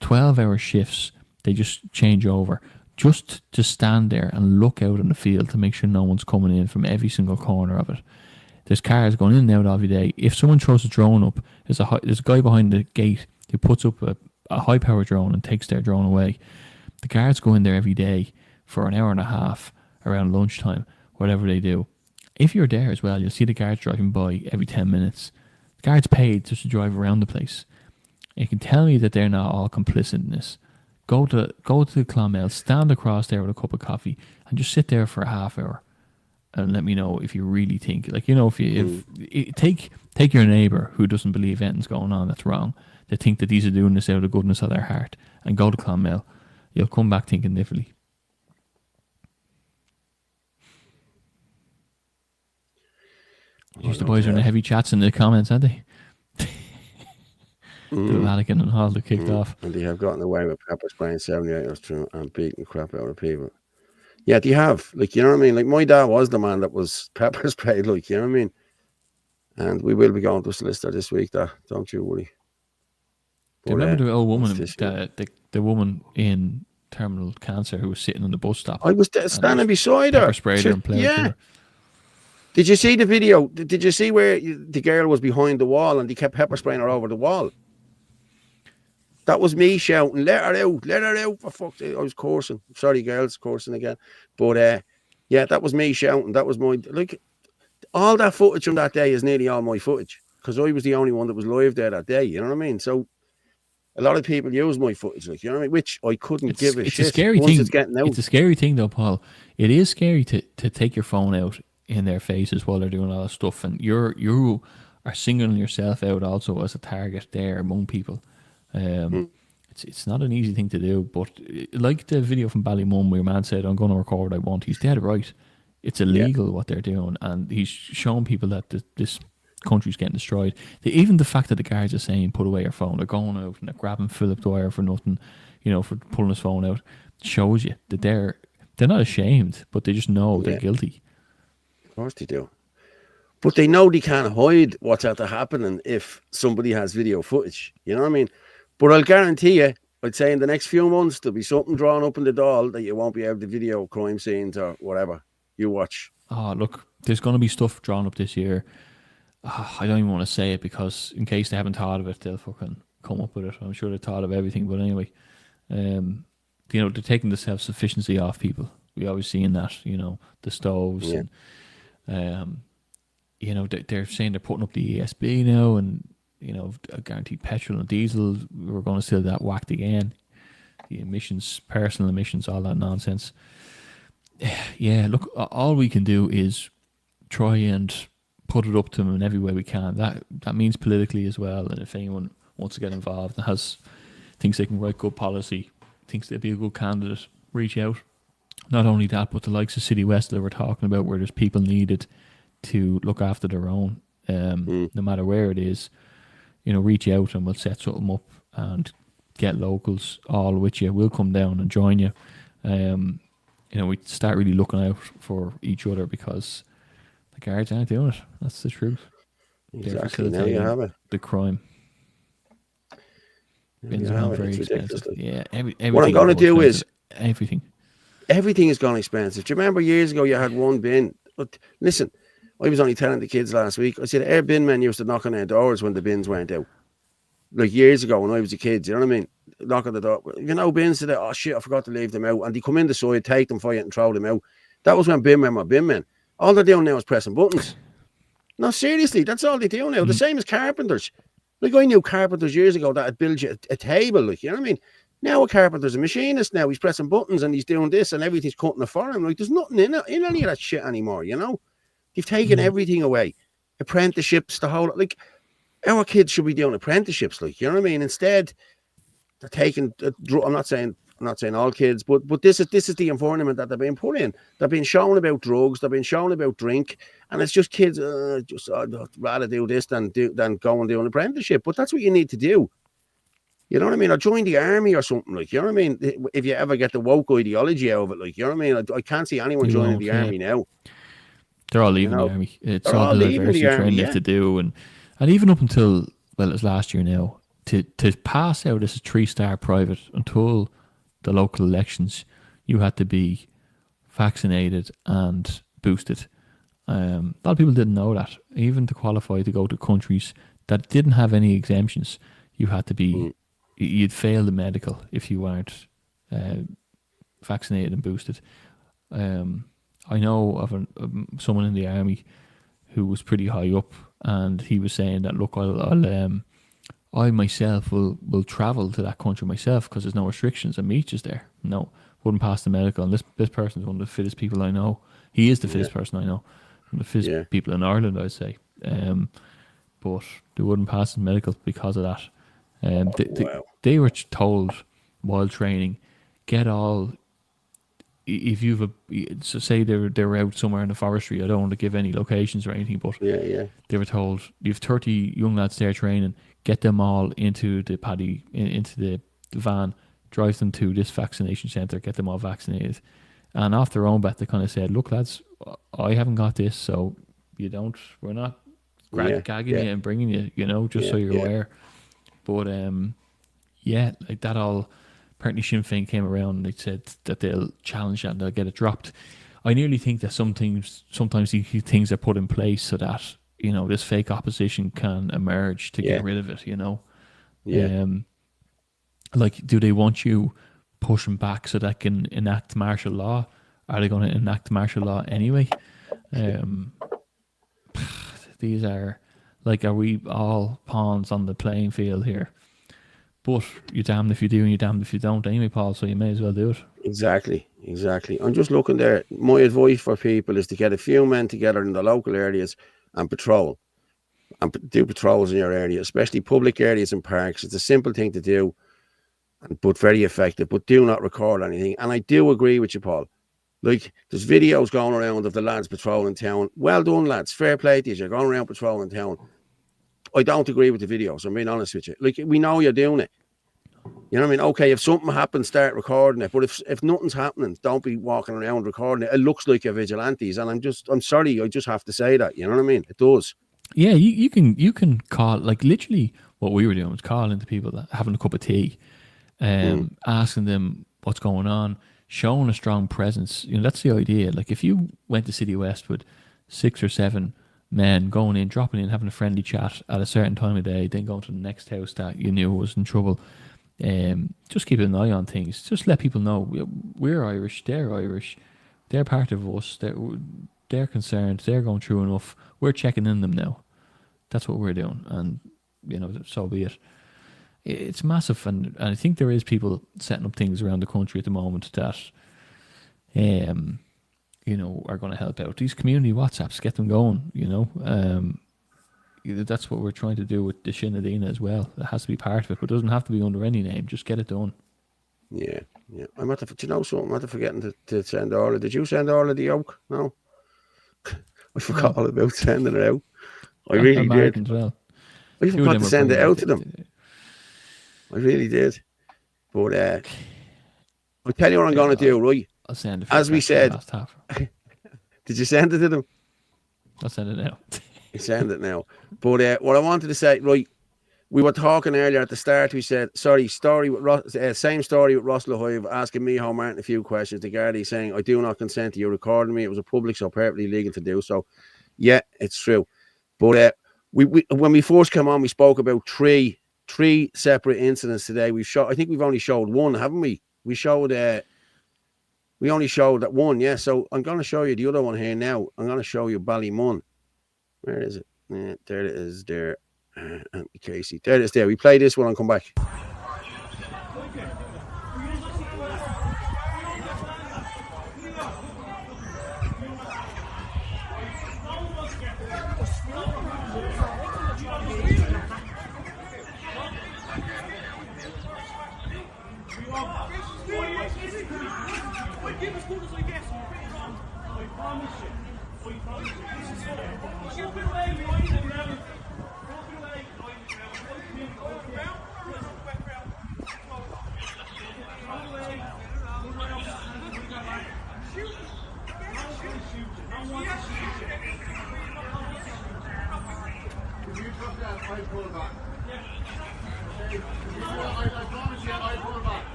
S2: 12-hour shifts. They just change over just to stand there and look out in the field to make sure no one's coming in from every single corner of it. There's cars going in and out every day. If someone throws a drone up, there's a guy behind the gate who puts up a high-power drone and takes their drone away. The guards go in there every day for an hour and a half around lunchtime, whatever they do. If you're there as well, you'll see the guards driving by every 10 minutes. The guards paid just to drive around the place. You can tell me that they're not all complicit in this. Go to Clonmel, stand across there with a cup of coffee, and just sit there for a half hour, and let me know if you really think, like, you know, if take your neighbour who doesn't believe anything's going on that's wrong, they think that these are doing this out of the goodness of their heart, and go to Clonmel. You'll come back thinking differently. The boys are in the heavy chats in the comments, aren't they? The Vatican and all, they kicked off.
S1: And they have gotten away with pepper spraying 78 years through and beating crap out of people. Yeah, they have. Like, you know what I mean? Like, my dad was the man that was pepper sprayed, like, you know what I mean? And we will be going to Solicitor this week, don't you worry.
S2: Do you remember the old woman, the woman in terminal cancer who was sitting on the bus stop?
S1: I was standing beside her.
S2: Pepper sprayed her and played with her.
S1: Did you see the video? Did you see where the girl was behind the wall and they kept pepper spraying her over the wall? That was me shouting, let her out, for fuck's sake. I was cursing. Sorry, girls, cursing again. But, yeah, that was me shouting. That was my, like, all that footage from that day is nearly all my footage because I was the only one that was live there that day, you know what I mean? So, a lot of people use my footage, like, you know what I mean? Which I couldn't give a shit.
S2: It's a scary thing.
S1: It's getting out.
S2: It's a scary thing, though, Paul. It is scary to take your phone out in their faces while they're doing all that stuff, and you are singling yourself out also as a target there among people. It's not an easy thing to do, but like the video from Ballymum where your man said, I'm going to record what I want, he's dead right. It's illegal what they're doing, and he's showing people that this country's getting destroyed. Even the fact that the guards are saying, put away your phone, they're going out and they're grabbing Philip Dwyer for nothing, you know, for pulling his phone out, shows you that they're not ashamed, but they just know they're guilty.
S1: Of course they do. But they know they can't hide what's out there happening if somebody has video footage. You know what I mean? But I'll guarantee you, I'd say in the next few months, there'll be something drawn up in the doll that you won't be able to video crime scenes or whatever you watch.
S2: Oh, look, there's going to be stuff drawn up this year. I don't even want to say it because in case they haven't thought of it, they'll fucking come up with it. I'm sure they thought of everything. But anyway, you know, they're taking the self-sufficiency off people. We always seen that, you know, the stoves and, you know, they're saying they're putting up the ESB now and, you know, guaranteed petrol and diesel. We're going to see that whacked again. The emissions, personal emissions, all that nonsense. Yeah, look, all we can do is try and put it up to them in every way we can. That means politically as well. And if anyone wants to get involved and thinks they can write good policy, thinks they'd be a good candidate, reach out. Not only that, but the likes of City West that we're talking about, where there's people needed to look after their own, no matter where it is. You know, reach out and we'll set something up and get locals all with you. We'll come down and join you. You know, we start really looking out for each other because the guards aren't doing it. That's the truth.
S1: Exactly. Now you have it.
S2: The crime. Bins are very expensive. Yeah, everything.
S1: What I'm going to do is
S2: everything.
S1: Everything is gone expensive. Do you remember years ago you had one bin? But listen, I was only telling the kids last week. I said our bin men used to knock on their doors when the bins went out. Like years ago when I was a kid, you know what I mean? Knock on the door. You know, bins today, oh shit, I forgot to leave them out. And they come in the side, take them for you and throw them out. That was when bin men were bin men. All they're doing now is pressing buttons. No, seriously, that's all they do now. The same as carpenters. Like I knew carpenters years ago that would build you a table, like, you know what I mean? Now a carpenter's a machinist now. He's pressing buttons and he's doing this and everything's cutting it for him. Like there's nothing in any of that shit anymore, you know? They've taken everything away. Apprenticeships, the whole, like, our kids should be doing apprenticeships, like, you know what I mean? Instead, they're taking, I'm not saying all kids, but this is the environment that they're being put in. They're being shown about drugs, they're being shown about drink, and it's just kids I'd rather do this than go and do an apprenticeship. But that's what you need to do. You know what I mean? Or join the army or something, like, you know what I mean? If you ever get the woke ideology out of it, like, you know what I mean? I can't see anyone joining the army now.
S2: They're all leaving the army. It's all the diversity training they have to do. And even up until, well, it's last year now, to pass out as a 3-star private until the local elections, you had to be vaccinated and boosted. A lot of people didn't know that. Even to qualify to go to countries that didn't have any exemptions, you had to be, you'd fail the medical if you weren't vaccinated and boosted. I know of someone in the army who was pretty high up, and he was saying that, look, I myself will travel to that country myself because there's no restrictions and meat is there. No, wouldn't pass the medical. And this person is one of the fittest people I know. He is the fittest person I know. One of the fittest people in Ireland, I'd say. But they wouldn't pass the medical because of that. They were told while training, get all. If you've so say they were out somewhere in the forestry, I don't want to give any locations or anything, but they were told you've 30 young lads there training, get them all into the paddy, into the van, drive them to this vaccination centre, get them all vaccinated. And off their own bat, they kind of said, look lads, I haven't got this, so we're not gagging you and bringing you, just so you're aware. But like that all. Apparently Sinn Féin came around and they said that they'll challenge that and they'll get it dropped. I nearly think that sometimes these things are put in place so that, this fake opposition can emerge to get rid of it, Like, do they want you pushing back so that can enact martial law? Are they going to enact martial law anyway? These are, like, are we all pawns on the playing field here? But you're damned if you do and you're damned if you don't anyway, Paul, so you may as well do it. Exactly.
S1: I'm just looking there. My advice for people is to get a few men together in the local areas and patrol. And do patrols in your area, especially public areas and parks. It's a simple thing to do, but very effective. But do not record anything. And I do agree with you, Paul. Like, there's videos going around of the lads patrolling town. Well done, lads. Fair play to you. You're going around patrolling town. I don't agree with the videos, I'm being honest with you. Like, we know you're doing it. You know what I mean? Okay, if something happens, start recording it. But if nothing's happening, don't be walking around recording it. It looks like you're vigilantes. And I'm sorry, I just have to say that. You know what I mean? It does.
S2: Yeah, you can call, like, literally what we were doing was calling to people that having a cup of tea, asking them what's going on, showing a strong presence. That's the idea. Like, if you went to City West with 6 or 7 men going in, dropping in, having a friendly chat at a certain time of day, then going to the next house that you knew was in trouble, just keep an eye on things. Just let people know we're Irish, they're part of us, they're concerned, they're going through enough, we're checking in them now. That's what we're doing, and so be it. It's massive, and I think there is people setting up things around the country at the moment that are going to help out. These community WhatsApps, get them going, that's what we're trying to do with the Sinn Féin as well. It has to be part of it, but it doesn't have to be under any name. Just get it done.
S1: Yeah. I'm at the, do you know something? I'm at the forgetting to send Orla. Did you send Orla the yoke? No. I forgot all about sending it out. I really did.
S2: As well.
S1: I forgot to send it out to them. I really did. But I'll tell you what I'm going to do, right?
S2: I'll send it.
S1: As we said. Did you send it to them?
S2: I'll send it now.
S1: You send it now. But what I wanted to say, right, we were talking earlier at the start, we said, same story with Ross LaHoive asking me, how Martin, a few questions. The Gardaí saying, I do not consent to you recording me. It was a public, so perfectly legal to do so. Yeah, it's true. But we when we first came on, we spoke about three separate incidents today. I think we've only showed one, haven't we? We only showed that one, yeah. So I'm going to show you the other one here now. I'm going to show you Ballymun. Where is it? Yeah, there it is. There, Casey. There it is. There. We play this one and come back.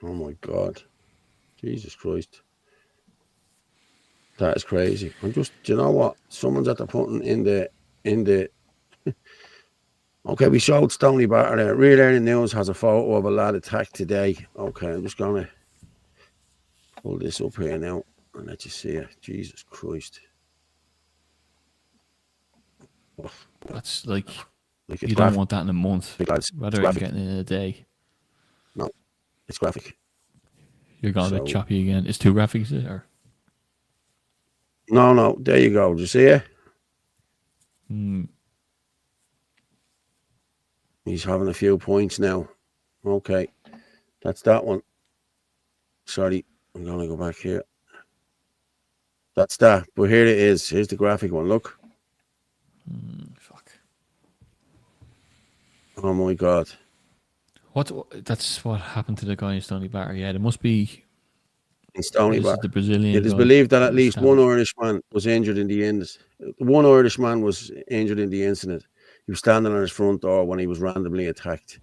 S1: Oh my God. Jesus Christ. That is crazy. I'm just, do you know what? Someone's at the putting in the okay, we showed Stony Batter there. Real Early News has a photo of a lad attacked today. Okay, I'm just gonna pull this up here now and let you see it. Jesus Christ. Oh,
S2: That's like
S1: it's
S2: you
S1: graphic.
S2: don't want that in a month. Rather than getting it in a day.
S1: No, it's graphic.
S2: You're going a bit choppy again. It's too graphic, is it? Or?
S1: No, there you go. Do you see it? He's having a few points now. Okay, that's that one. Sorry, I'm going to go back here. That's that. But here it is. Here's the graphic one. Look.
S2: Fuck.
S1: Oh my God.
S2: That's what happened to the guy in Stony Batter. Yeah, there must be.
S1: In Stony Batter.
S2: The Brazilian.
S1: It is believed that at least one Irishman was injured in the incident. One Irishman was injured in the incident. He was standing on his front door when he was randomly attacked.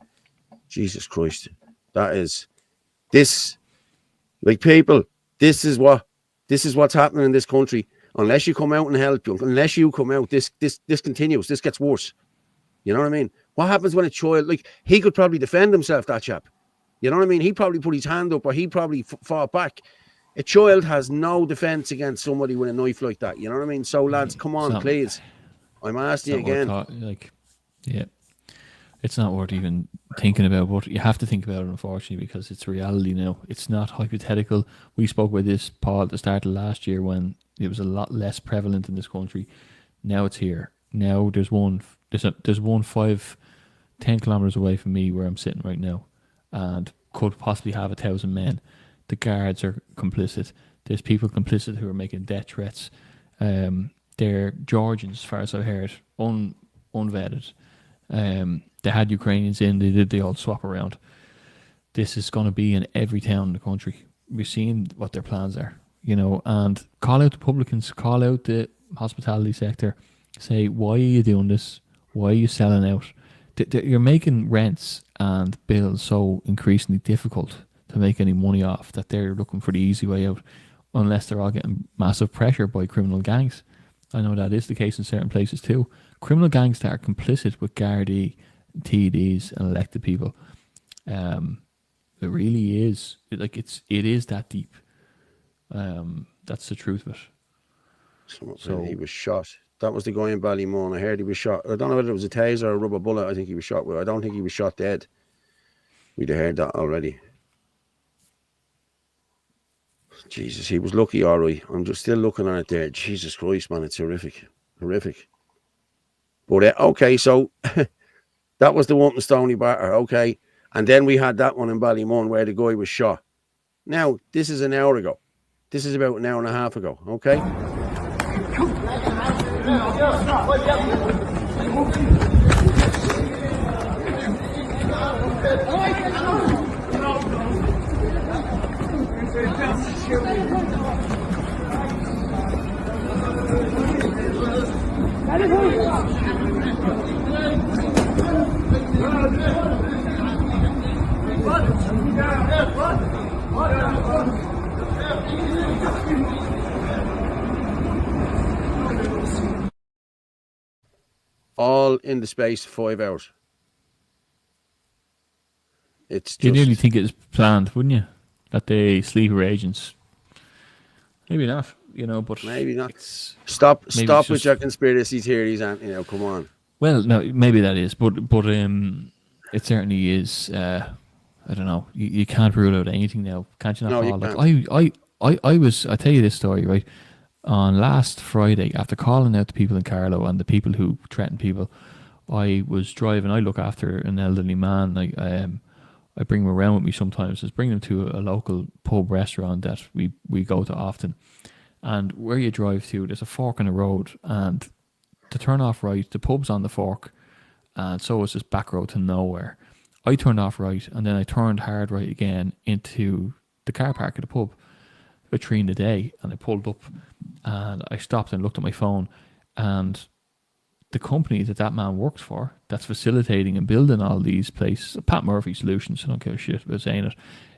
S1: Jesus Christ. That is this. Like, people, this is what's happening in this country. Unless you come out and help you, unless you come out, this continues. This gets worse. You know what I mean? What happens when a child, like, he could probably defend himself, that chap. You know what I mean? He probably put his hand up, or he probably fought back. A child has no defense against somebody with a knife like that. You know what I mean? So, lads, come on, please. I'm asking you again.
S2: Yeah. It's not worth even thinking about, but you have to think about it, unfortunately, because it's reality now. It's not hypothetical. We spoke about this, Paul, at the start of last year when it was a lot less prevalent in this country. Now it's here. Now there's one 10 kilometers away from me where I'm sitting right now, and could possibly have 1,000 men. The guards are complicit. There's people complicit who are making death threats. They're Georgians, as far as I've heard, unvetted. They had Ukrainians in. They did the old swap around. This is going to be in every town in the country. We're seeing what their plans are, and call out the publicans, call out the hospitality sector. Say, why are you doing this? Why are you selling out? You're making rents and bills so increasingly difficult to make any money off that they're looking for the easy way out, unless they're all getting massive pressure by criminal gangs. I know that is the case in certain places too. Criminal gangs that are complicit with Gardaí, TDs and elected people. It really is. It is that deep. That's the truth of it.
S1: So he was shot. That was the guy in Ballymun. I heard he was shot. I don't know whether it was a taser or a rubber bullet. I think he was shot with. I don't think he was shot dead. We'd have heard that already. Jesus, he was lucky, all right. I'm just still looking at it there. Jesus Christ, man, it's horrific. Horrific. But, okay, so that was the one in Stony Batter, okay. And then we had that one in Ballymun where the guy was shot. Now, this is an hour ago. This is about an hour and a half ago, okay? All in the space of 5 hours. It's just...
S2: You nearly think it's planned, wouldn't you? That they sleeper agents. Maybe not, but
S1: maybe not. Stop with your conspiracy theories, and come on.
S2: Well, no, maybe that is, but it certainly is. I don't know. You can't rule out anything now, can't you? Not, Paul? I tell you this story, right? On last Friday, after calling out the people in Carlow and the people who threaten people, I was driving. I look after an elderly man. I bring him around with me sometimes. Just bring him to a local pub restaurant that we go to often. And where you drive to, there's a fork in the road, and to turn off right, the pub's on the fork, and so is this back road to nowhere. I turned off right, and then I turned hard right again into the car park of the pub at 3 in the day, and I pulled up, and I stopped and looked at my phone, and the company that man works for, that's facilitating and building all these places, Pat Murphy Solutions, I don't give a shit about saying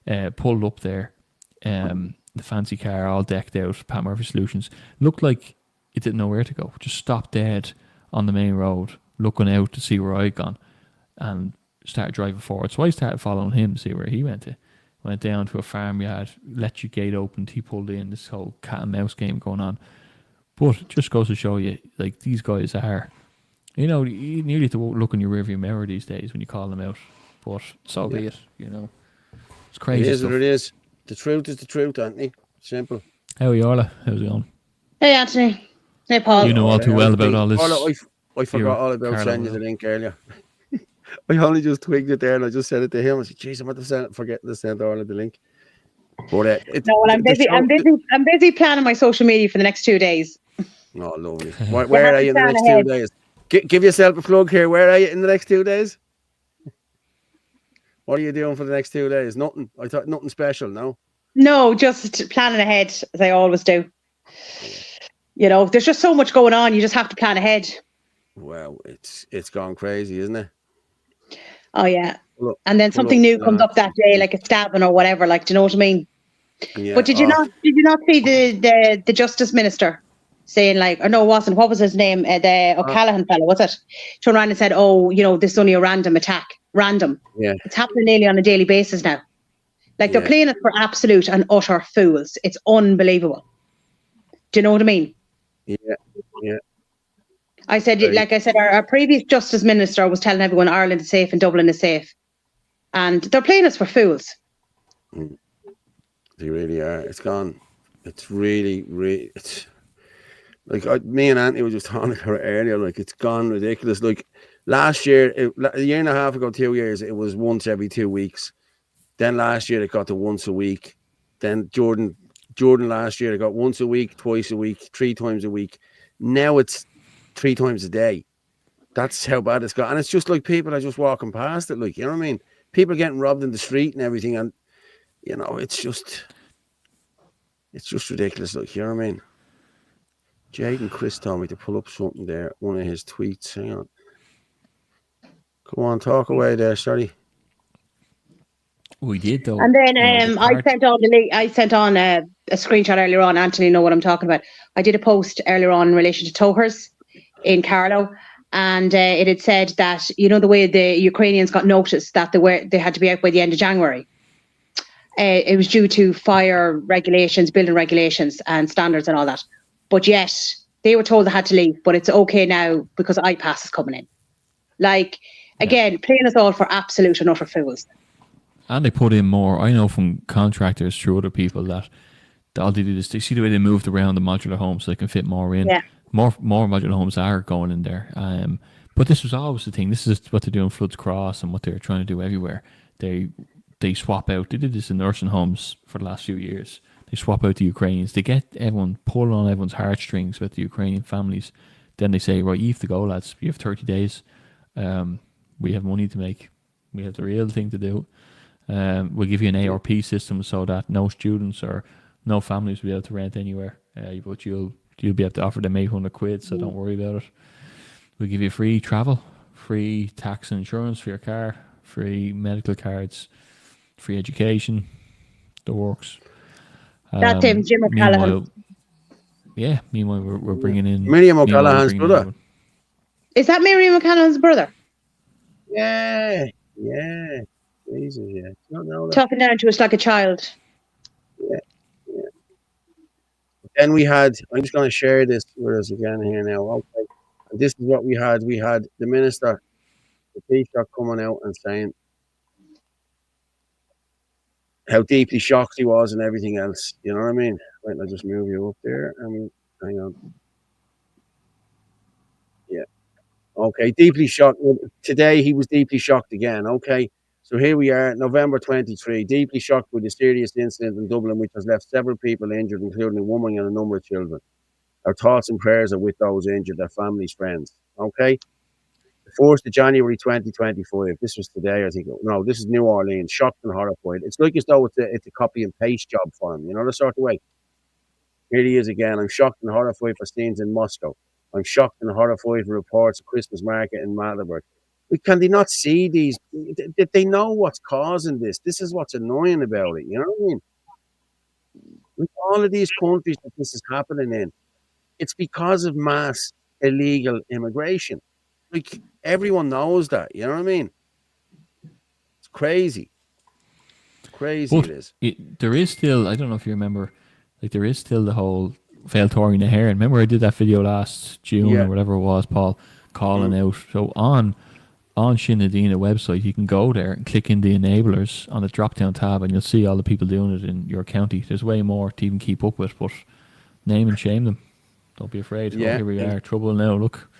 S2: it, pulled up there, the fancy car, all decked out, Pat Murphy Solutions, looked like it didn't know where to go, just stopped dead on the main road, looking out to see where I'd gone, and started driving forward. So I started following him to see where he went to. Went down to a farmyard, let your gate open, he pulled in, this whole cat and mouse game going on. But it just goes to show you, like, these guys are, you nearly have to look in your rearview mirror these days when you call them out. But so be it, It's crazy.
S1: It is
S2: stuff.
S1: what it is. The truth is the truth, Anthony. Simple.
S2: How are you, Orla? How's it going?
S10: Hey, Anthony. Hey, Paul.
S2: You know all too well about all this.
S1: Orla, I forgot all about sending you the link earlier. I only just twigged it there, and I just said it to him. I said, "Jeez, I'm about to forgetting to send Orla the link." But
S10: I'm busy. I'm busy planning my social media for the next 2 days.
S1: Oh, lovely. Where are you in the next 2 days? Give yourself a plug here. Where are you in the next 2 days? What are you doing for the next 2 days? Nothing. I thought nothing special. No.
S10: No, just planning ahead as I always do. There's just so much going on. You just have to plan ahead.
S1: Well, it's gone crazy, isn't it?
S10: Oh yeah. And then something new comes up that day, like a stabbing or whatever. Like, do you know what I mean?
S1: Yeah.
S10: But did you not see the Justice Minister saying, like, or no, it wasn't. What was his name? The O'Callaghan fellow, was it? Turned around and said, "Oh, this is only a random attack. Random.
S1: Yeah.
S10: It's happening nearly on a daily basis now. Like, they're playing it for absolute and utter fools. It's unbelievable. Do you know what I mean?
S1: Yeah. Yeah.
S10: I said, our previous Justice Minister was telling everyone Ireland is safe and Dublin is safe. And they're playing us for fools.
S1: They really are. It's gone. It's really, really... It's like me and Anthony were just talking about it earlier. Like, it's gone ridiculous. Like, last year, a year and a half ago, 2 years, it was once every 2 weeks. Then last year, it got to once a week. Then Jordan last year, it got once a week, twice a week, 3 times a week. Now it's 3 times a day. That's how bad it's got. And it's just like people are just walking past it. Like, you know what I mean? People getting robbed in the street and everything. And, it's just ridiculous. Like, you know what I mean? Jade and Chris told me to pull up something there. One of his tweets. Hang on. Come on, talk away there. Sorry.
S2: We did, though.
S10: And then I sent on a screenshot earlier on. Anthony, know what I'm talking about. I did a post earlier on in relation to Towers in Carlow, and it had said that, the way the Ukrainians got notice that they had to be out by the end of January. It was due to fire regulations, building regulations and standards and all that. But yet they were told they had to leave, but it's okay now because IPAS is coming in. Like, again, playing us all for absolute and utter fools.
S2: And they put in more. I know from contractors through other people that all they do is they see the way they moved around the modular homes so they can fit more in.
S10: Yeah.
S2: More modular homes are going in there. But this was always the thing. This is what they do in Floods Cross and what they're trying to do everywhere. They swap out. They did this in nursing homes for the last few years. They swap out the Ukrainians. They get everyone, pull on everyone's heartstrings with the Ukrainian families. Then they say, right, you have to go, lads. You have 30 days. We have money to make. We have the real thing to do. We'll give you an ARP system so that no students or no families will be able to rent anywhere. But you'll be able to offer them 800 quid, so don't worry about it. We'll give you free travel, free tax and insurance for your car, free medical cards, free education, the works.
S10: That Jim O'Callaghan.
S2: Meanwhile we're bringing in
S1: Miriam O'Callaghan's brother.
S10: Is that Miriam O'Callaghan's brother?
S1: Yeah. Jesus, yeah. Don't know that.
S10: Talking down to us like a child.
S1: Yeah. Then we had, I'm just going to share this with us again here now. Okay. And this is what we had. We had the minister, the Taoiseach, coming out and saying how deeply shocked he was and everything else. You know what I mean? Wait, I'll just move you up there. Hang on. Yeah. Okay, deeply shocked. Today he was deeply shocked again. Okay. So here we are, November 23, deeply shocked with a serious incident in Dublin which has left several people injured, including a woman and a number of children. Our thoughts and prayers are with those injured, their families, friends. Okay? The 4th of January 2025, this was today, I think. No, this is New Orleans, shocked and horrified. It's like as though it's a copy and paste job for him, you know, the sort of way. Here he is again. I'm shocked and horrified for scenes in Moscow. I'm shocked and horrified for reports of Christmas market in Magdeburg. Can they not see these? Did they know what's causing this? This is what's annoying about it. You know what I mean? With all of these countries that this is happening in, it's because of mass illegal immigration. Like, everyone knows that. You know what I mean? It's crazy. It's crazy.
S2: But
S1: it is.
S2: There is still, I don't know if you remember, like there is still the whole Failtoring the Heron. Remember I did that video last June or whatever it was, Paul, calling out. So on Sinn Féin website, you can go there and click in the enablers on the drop-down tab and you'll see all the people doing it in your county. There's way more to even keep up with, but name and shame them. Don't be afraid.
S1: Yeah.
S2: Oh, here we are. Trouble now. Look,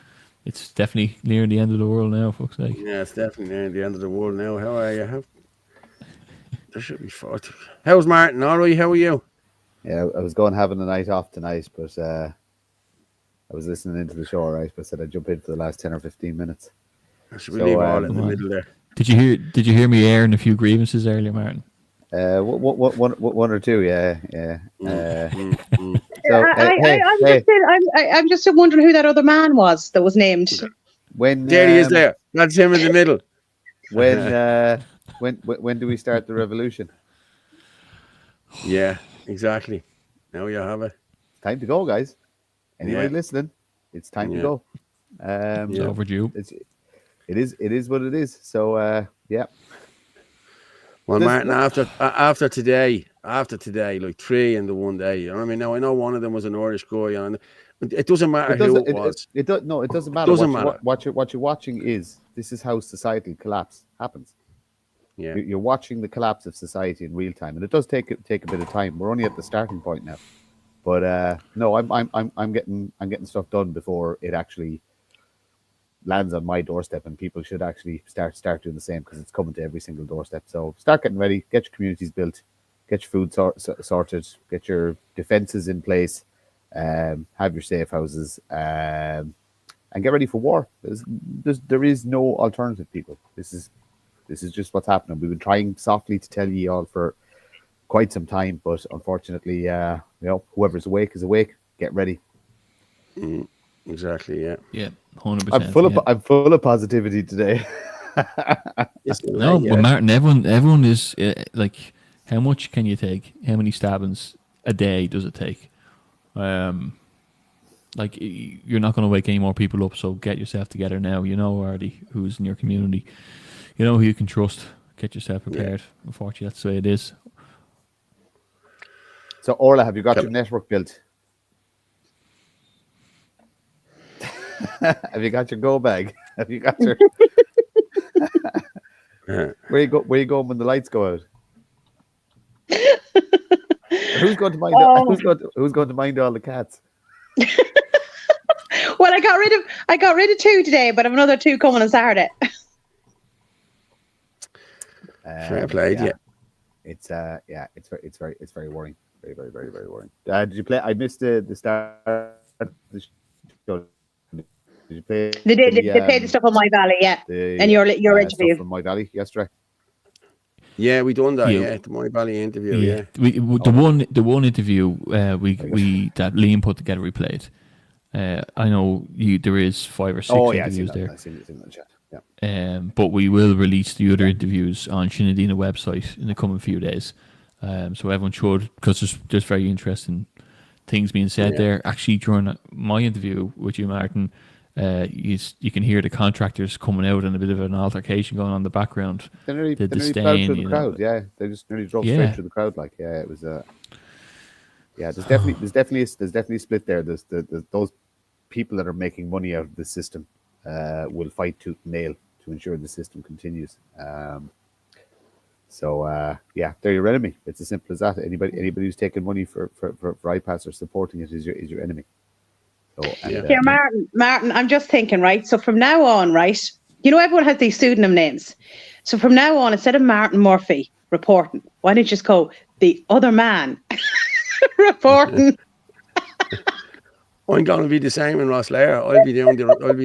S2: it's definitely near the end of the world now, fuck's sake.
S1: Yeah, it's definitely near the end of the world now. How are you? There should be 40. How's Martin? All right, how are you?
S3: Yeah, I was going having a night off tonight, but I was listening into the show, right? But said I'd jump in for the last 10 or 15 minutes.
S1: Should we leave all in the middle there?
S2: Did you hear me airing a few grievances earlier, Martin?
S3: One or two, yeah. So,
S10: I'm just wondering who that other man was that was named.
S3: When
S1: there he is there. That's him in the middle.
S3: When do we start the revolution?
S1: Yeah, exactly. Now you have it.
S3: Time to go, guys. Anybody listening? It's time to go.
S2: It's overdue.
S3: It is what it is. So yeah.
S1: Well, Martin, after today, like 3 in the one day. You know what I mean? Now I know one of them was an Irish guy, and it doesn't matter who it was.
S3: It doesn't matter. What you're watching is this is how societal collapse happens.
S1: Yeah,
S3: you're watching the collapse of society in real time, and it does take a bit of time. We're only at the starting point now, but no, I'm getting stuff done before it actually lands on my doorstep, and people should actually start doing the same because it's coming to every single doorstep. So start getting ready, get your communities built, get your food sorted, get your defenses in place, have your safe houses, and get ready for war. There is no alternative, people. This is just what's happening. We've been trying softly to tell you all for quite some time, but unfortunately, whoever's awake is awake. Get ready.
S1: Exactly. Yeah.
S2: 100%.
S3: I'm full of positivity today.
S2: No, but Martin, everyone is like, how much can you take? How many stabbings a day does it take? Like, you're not going to wake any more people up, so get yourself together now. You know already who's in your community. You know who you can trust. Get yourself prepared. Yeah. Unfortunately, that's the way it is.
S3: So, Orla, have you got your network built? Have you got your go bag? Have you got your? Where you going when the lights go out? Who's going to mind? Who's going to mind all the cats?
S10: Well, I got rid of 2 today, but I have another 2 coming on Saturday.
S3: Fair
S1: play, yeah.
S3: It's very worrying. Very, very, very, very worrying. Did you play? I missed the start of the show. Did you play?
S10: They played the stuff on Moyvalley, yeah. And your interview
S3: from Moyvalley yesterday.
S1: Yeah, we done that.
S2: Yeah.
S1: Yeah, the Moyvalley interview.
S2: Yeah,
S1: Yeah.
S2: the one interview we that Liam put together, we played. I know there is 5 or 6 interviews there.
S3: I seen it in the chat. Yeah.
S2: But we will release the other interviews on Shinadina website in the coming few days. So everyone should, because there's very interesting things being said there. Actually, during my interview with you, Martin, you can hear the contractors coming out and a bit of an altercation going on in the background.
S3: They nearly
S2: The
S3: fell
S2: disdain,
S3: through the
S2: you know.
S3: crowd. Yeah, they just nearly drove straight through the crowd. Like, yeah, it was. Yeah, there's definitely a split there. There's those people that are making money out of the system will fight tooth and nail to ensure the system continues. So they're your enemy. It's as simple as that. Anybody who's taking money for iPads or supporting it is your enemy. So,
S10: Here, Martin, I'm just thinking, right? So from now on, right, you know, everyone has these pseudonym names. So from now on, instead of Martin Murphy reporting, why don't you just go the other man reporting?
S1: I'm going to be the same in Rosslare. I'll be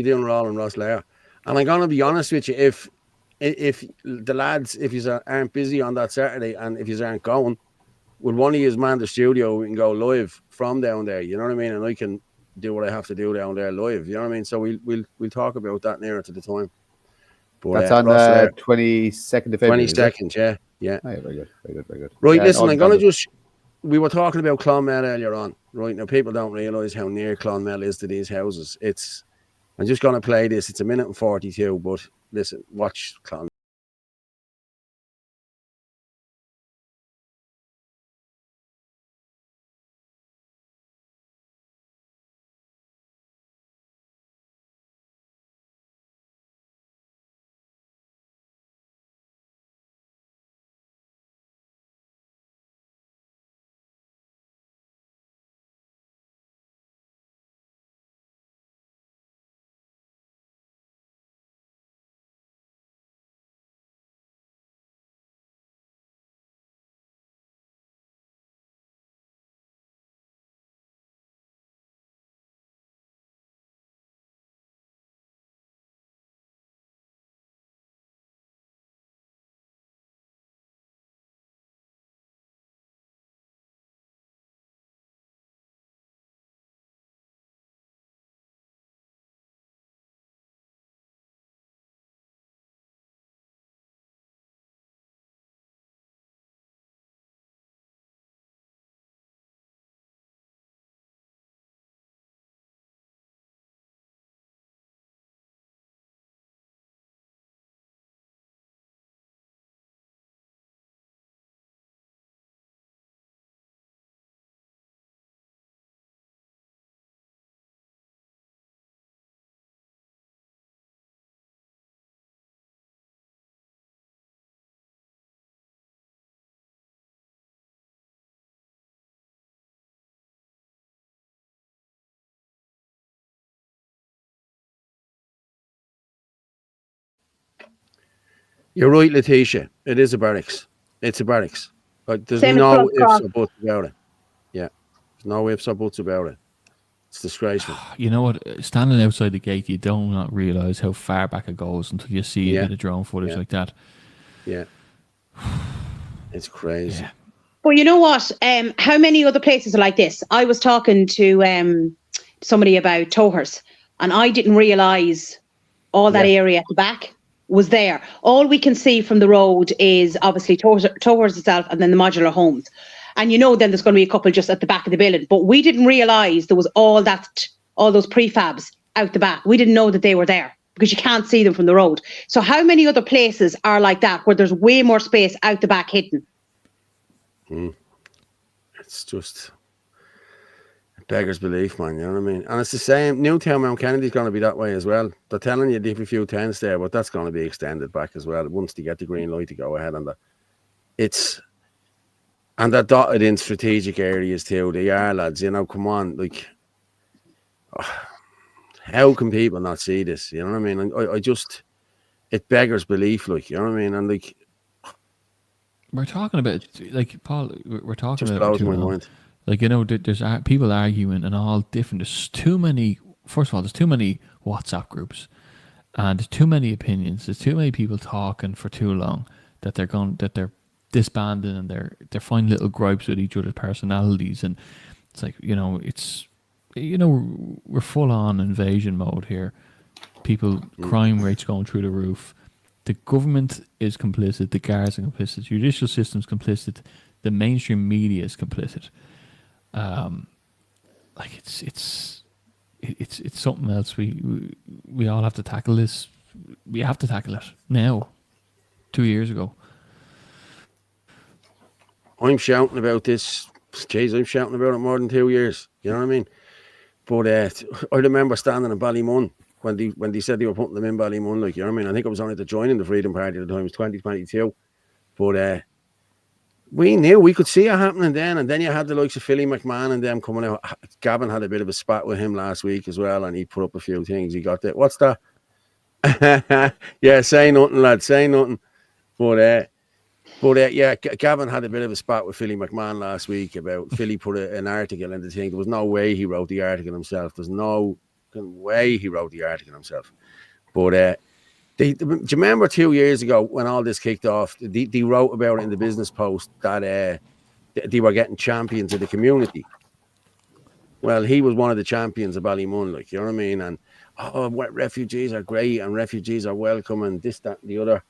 S1: doing Raw in Rosslare, and I'm going to be honest with you. If the lads, if you aren't busy on that Saturday, and if you aren't going, would one of you man the studio, we can go live from down there. You know what I mean? And I can do what I have to do down there live. You know what I mean? So we'll talk about that nearer to the time. But
S3: that's on 22nd of February.
S1: 22nd, yeah.
S3: Oh, yeah, very good.
S1: Right,
S3: yeah,
S1: listen, I'm going to we were talking about Clonmel earlier on. Right, now people don't realise how near Clonmel is to these houses. I'm just going to play this. It's 1:42, but listen, watch Clonmel. You're right, Letitia. It is a barracks. It's a barracks. But there's no ifs or buts about it. Yeah. There's no ifs or buts about it. It's disgraceful.
S2: You know what? Standing outside the gate, you don't not realise how far back it goes until you see a bit of drone footage like that.
S1: Yeah. It's crazy.
S2: Yeah.
S10: But you know what? How many other places are like this? I was talking to somebody about Tohers, and I didn't realise all that area at the back was there. All we can see from the road is obviously Tohers itself and then the modular homes. And you know then there's going to be a couple just at the back of the building. But we didn't realise there was all those prefabs out the back. We didn't know that they were there because you can't see them from the road. So how many other places are like that where there's way more space out the back hidden?
S1: It's just beggars belief, man. You know what I mean? And it's the same. Newtown Mount Kennedy's going to be that way as well. They're telling you leave a few tents there, but that's going to be extended back as well once they get the green light to go ahead on that. And they're dotted in strategic areas too. They are, lads. You know, come on, like, how can people not see this? You know what I mean? I just, it beggars belief, like, you know what I mean? And like,
S2: we're talking about, like, Paul, we're talking
S1: just
S2: about
S1: blows my mind.
S2: Like, you know, there's people arguing and all different. There's too many. First of all, there's too many WhatsApp groups, and there's too many opinions. There's too many people talking for too long that they're disbanding, and they're finding little gripes with each other's personalities, and it's like, we're full on invasion mode here. People, crime rates going through the roof. The government is complicit. The guards are complicit. The judicial system's complicit. The mainstream media is complicit. It's something else. We all have to tackle this. We have to tackle it now. 2 years ago.
S1: I'm shouting about this. Jeez, I'm shouting about it more than 2 years. You know what I mean? But I remember standing in Ballymun when they said they were putting them in Ballymun. Like, you know what I mean? I think I was only joining the Freedom Party at the time. It was 2022. But we knew, we could see it happening then. And then you had the likes of Philly McMahon and them coming out. Gavin had a bit of a spat with him last week as well, and he put up a few things. He got that. What's that? Yeah, say nothing, lad. Say nothing. But yeah, Gavin had a bit of a spat with Philly McMahon last week about Philly put an article in the thing. There was no way he wrote the article himself. There's no way he wrote the article himself. But do you remember 2 years ago when all this kicked off? They wrote about it in the Business Post that they were getting champions of the community. Well, he was one of the champions of Ballymun, like, you know what I mean? And refugees are great and refugees are welcome and this, that, and the other.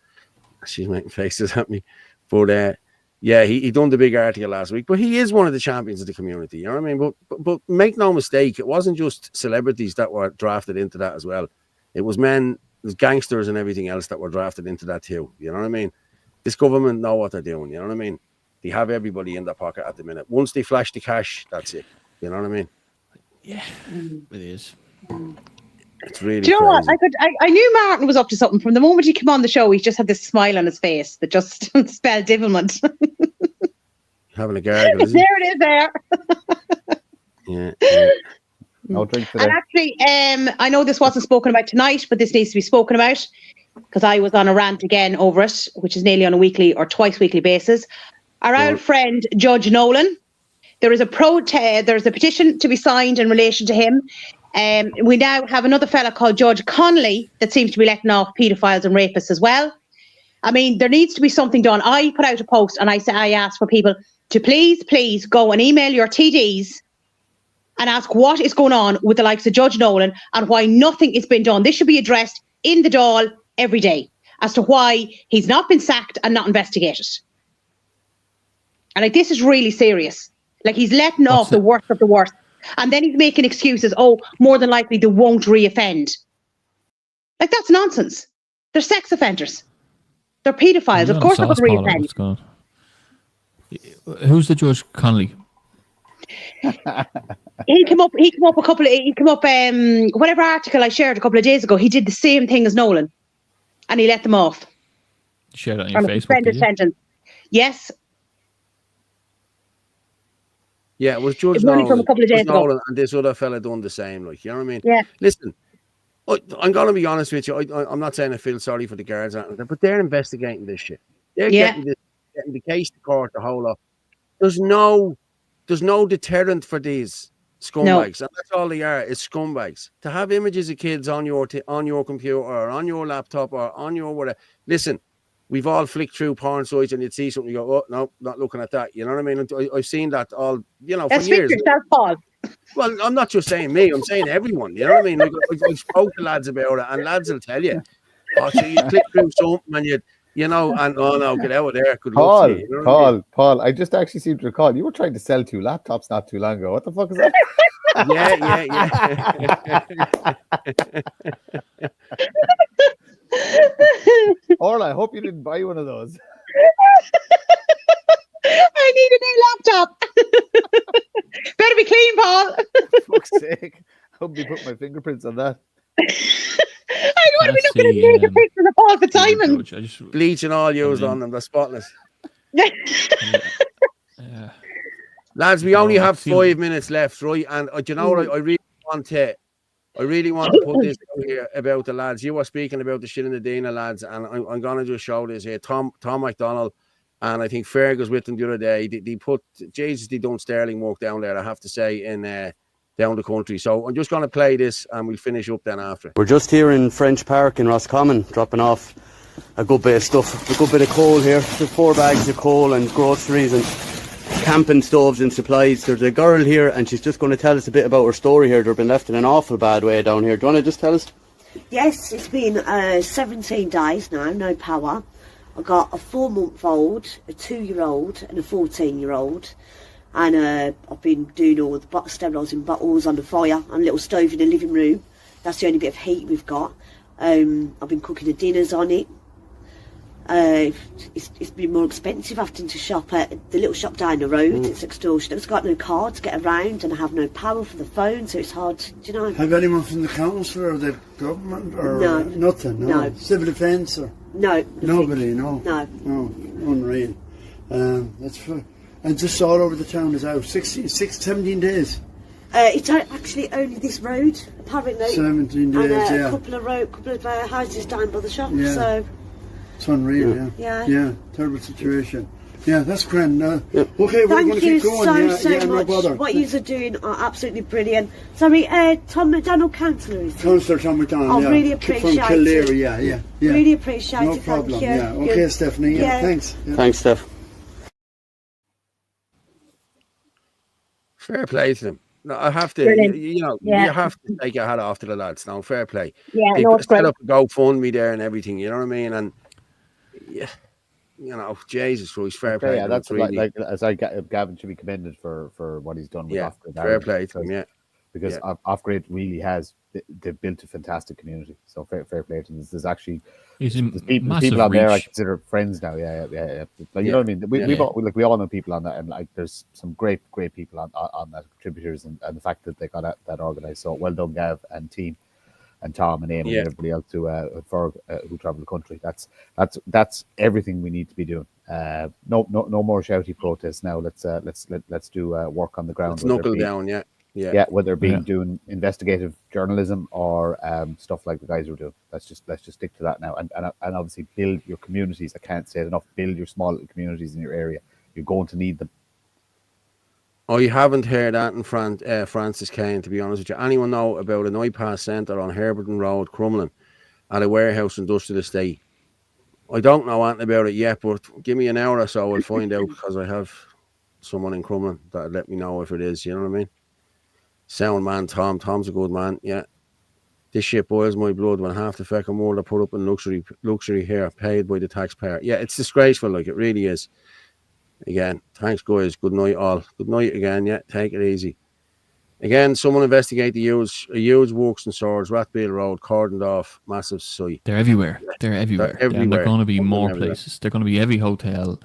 S1: She's making faces at me. But yeah, he done the big article last week. But he is one of the champions of the community, you know what I mean? But make no mistake, it wasn't just celebrities that were drafted into that as well. It was men, it was gangsters and everything else that were drafted into that too, you know what I mean? This government know what they're doing, you know what I mean? They have everybody in their pocket at the minute. Once they flash the cash, that's it. You know what I mean?
S2: Yeah, it is.
S1: It's really.
S10: Do you know
S1: crazy.
S10: what? I knew Martin was up to something from the moment he came on the show. He just had this smile on his face that just spelled devilment.
S1: Having a gargle, is
S10: there it is. There.
S1: Yeah.
S3: No drink today.
S10: And actually, I know this wasn't spoken about tonight, but this needs to be spoken about because I was on a rant again over it, which is nearly on a weekly or twice weekly basis. Our old friend Judge Nolan. There is there's a petition to be signed in relation to him. We now have another fella called Judge Connolly that seems to be letting off paedophiles and rapists as well. I mean, there needs to be something done. I put out a post and I asked for people to please go and email your TDs and ask what is going on with the likes of Judge Nolan and why nothing is being done. This should be addressed in the Dáil every day as to why he's not been sacked and not investigated. And like, this is really serious. Like, he's letting off the worst of the worst. And then he's making excuses. Oh, more than likely they won't reoffend. Like, that's nonsense. They're sex offenders. They're paedophiles. Of course they're going to reoffend.
S2: Who's the Judge Connolly?
S10: He came up whatever article I shared a couple of days ago, he did the same thing as Nolan. And he let them off.
S2: Shared it on your Facebook.
S10: Sentence. Yes.
S1: Yeah, it was Judge
S10: Nolan from a couple of days ago.
S1: And this other fella done the same, like, you know what I mean?
S10: Yeah.
S1: Listen, I'm going to be honest with you. I'm not saying I feel sorry for the guards, but they're investigating this shit. They're getting the case to court, the whole lot. There's no deterrent for these scumbags, and that's all they are. It's scumbags. To have images of kids on your computer or on your laptop or on your whatever. Listen, we've all flicked through porn sites and you'd see something, you go, oh, no, not looking at that. You know what I mean? I've seen that all, for years.
S10: Yourself, Paul.
S1: Well, I'm not just saying me, I'm saying everyone. You know what I mean? Like, I spoke to lads about it, and lads will tell you, oh, so you click through something and and oh no, get out of there. Good luck to you. You know
S3: Paul, I just actually seem to recall you were trying to sell 2 laptops not too long ago. What the fuck is that?
S1: Yeah.
S3: Orla, I hope you didn't buy one of those.
S10: I need a new laptop. Better be clean, Paul.
S3: For fuck's sake. I hope you put my fingerprints on that.
S10: I don't want to be looking at naked pictures of Paul Fitzsimon.
S1: Bleach and all used on them, they're spotless. Lads, we only have 5 minutes left, right? And you know what? I really want to put this out here about the lads. You were speaking about the shit in the Dana lads, and I'm going to just show this here. Tom McDonald, and I think Fergus with them the other day. They put, Jesus, they done sterling work down there, I have to say, in down the country. So I'm just going to play this, and we'll finish up then after.
S11: We're just here in French Park in Roscommon, dropping off
S6: a good bit of stuff, a good bit of coal here. There's 4 bags of coal and groceries and camping stoves and supplies. There's a girl here and she's just going to tell us a bit about her story here. They've been left in an awful bad way down here. Do you want to just tell us?
S11: Yes, it's been 17 days now, no power. I've got a 4-month-old, a 2-year-old and a 14-year-old. And I've been doing all the sterilising bottles on the fire and a little stove in the living room. That's the only bit of heat we've got. I've been cooking the dinners on it. It's been more expensive having to shop at the little shop down the road. It's extortion. It's got no car to get around and I have no power for the phone, so it's hard to, do you know.
S12: Have anyone from the council or the government or
S11: no.
S12: Nothing? No. Civil defence or?
S11: No.
S12: Nobody, no?
S11: No.
S12: No, unreal. That's for, and just all over the town is out. 17 days.
S11: It's actually only this road, apparently.
S12: 17 days,
S11: and a couple of houses down by the shop, so...
S12: It's unreal, yeah. Terrible situation. Yeah, that's grand. Okay, we're going to keep going.
S11: Thank you so
S12: much.
S11: No bother. What you are doing are absolutely brilliant. Sorry, Tom McDonald, Councillor, is
S12: Councillor Tom McDonald,
S11: I really appreciate
S12: from Kildare, yeah.
S11: Really appreciate
S12: no
S11: it,
S12: problem,
S11: thank you.
S12: Yeah. Okay, Stephanie, thanks. Yeah.
S6: Thanks, Steph.
S1: Fair play to them. No, I have to, you have to take your hat off to the lads. No, fair play.
S10: Yeah,
S1: People
S10: it's great.
S1: set up a GoFundMe there and everything, you know what I mean? And Jesus Christ, fair play.
S3: Yeah, that's
S1: really,
S3: like as Gavin should be commended for what he's done with Off-Grid.
S1: Fair play to him,
S3: because Off-Grid really has they've built a fantastic community. So fair play to them. There's actually people out there I consider friends now. Yeah. Like, you know what I mean? We all know people on that, and like there's some great people on that, contributors, and the fact that they got that organised. So well done, Gav and team. And Tom and Amy and everybody else who travel the country. That's everything we need to be doing. No more shouty protests now. Let's do work on the ground.
S1: Let's knuckle down,
S3: whether it be doing investigative journalism or stuff like the guys are doing. Let's just stick to that now. And obviously build your communities. I can't say it enough. Build your small communities in your area. You're going to need them.
S1: Oh, you haven't heard that in Francis Kane, to be honest with you. Anyone know about an iPass centre on Herberton Road, Crumlin, at a warehouse industrial estate? I don't know anything about it yet, but give me an hour or so, I'll find out, because I have someone in Crumlin that'll let me know if it is, you know what I mean? Sound man, Tom's a good man, yeah. This shit boils my blood when half the fucking world are put up in luxury here, paid by the taxpayer. Yeah, it's disgraceful, like, it really is. Again, thanks guys, good night all. Good night again, take it easy. Again, someone investigate a huge works and swords, Rathbill Road, cordoned off, massive site.
S2: They're everywhere. And they're going to be more places. They're going to be every hotel,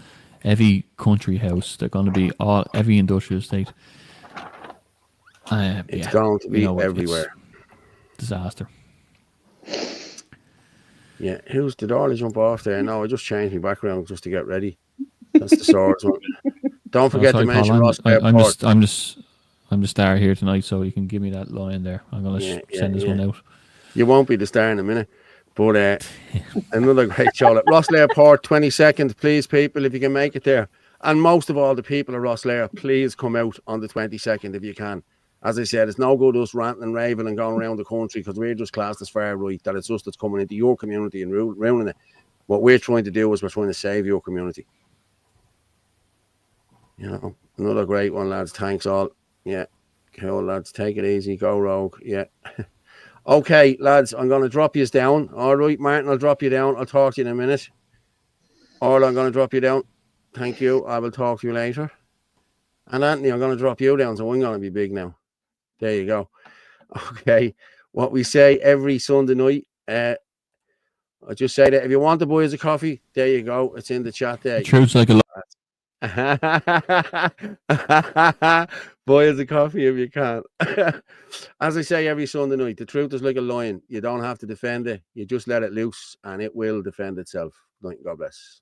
S2: every country house. They're going to be every industrial estate.
S1: It's going to be everywhere.
S2: Disaster.
S1: Yeah, who's the door? Jump off there. No, I just changed my background just to get ready. That's the swords one. Don't forget to mention Ross Airport.
S2: I'm the star here tonight, so you can give me that line there. I'm going to send this one out.
S1: You won't be the star in a minute, but another great show. Rosslare Port, 22nd, please, people, if you can make it there. And most of all, the people of Rosslare, please come out on the 22nd if you can. As I said, it's no good us ranting and raving and going around the country, because we're just classed as far right, that it's us that's coming into your community and ruining it. What we're trying to do is we're trying to save your community. You know, another great one, lads. Thanks all. Yeah. Cool, lads. Take it easy. Go rogue. Yeah. Okay, lads. I'm going to drop you down. All right, Martin, I'll drop you down. I'll talk to you in a minute. Or I'm going to drop you down. Thank you. I will talk to you later. And Anthony, I'm going to drop you down, so I'm going to be big now. There you go. Okay. What we say every Sunday night. I just say that if you want to buy us a coffee, there you go. It's in the chat there.
S2: Truth's like a
S1: Buy us a coffee if you can. As I say every Sunday night, the truth is like a lion. You don't have to defend it. You just let it loose and it will defend itself. God bless.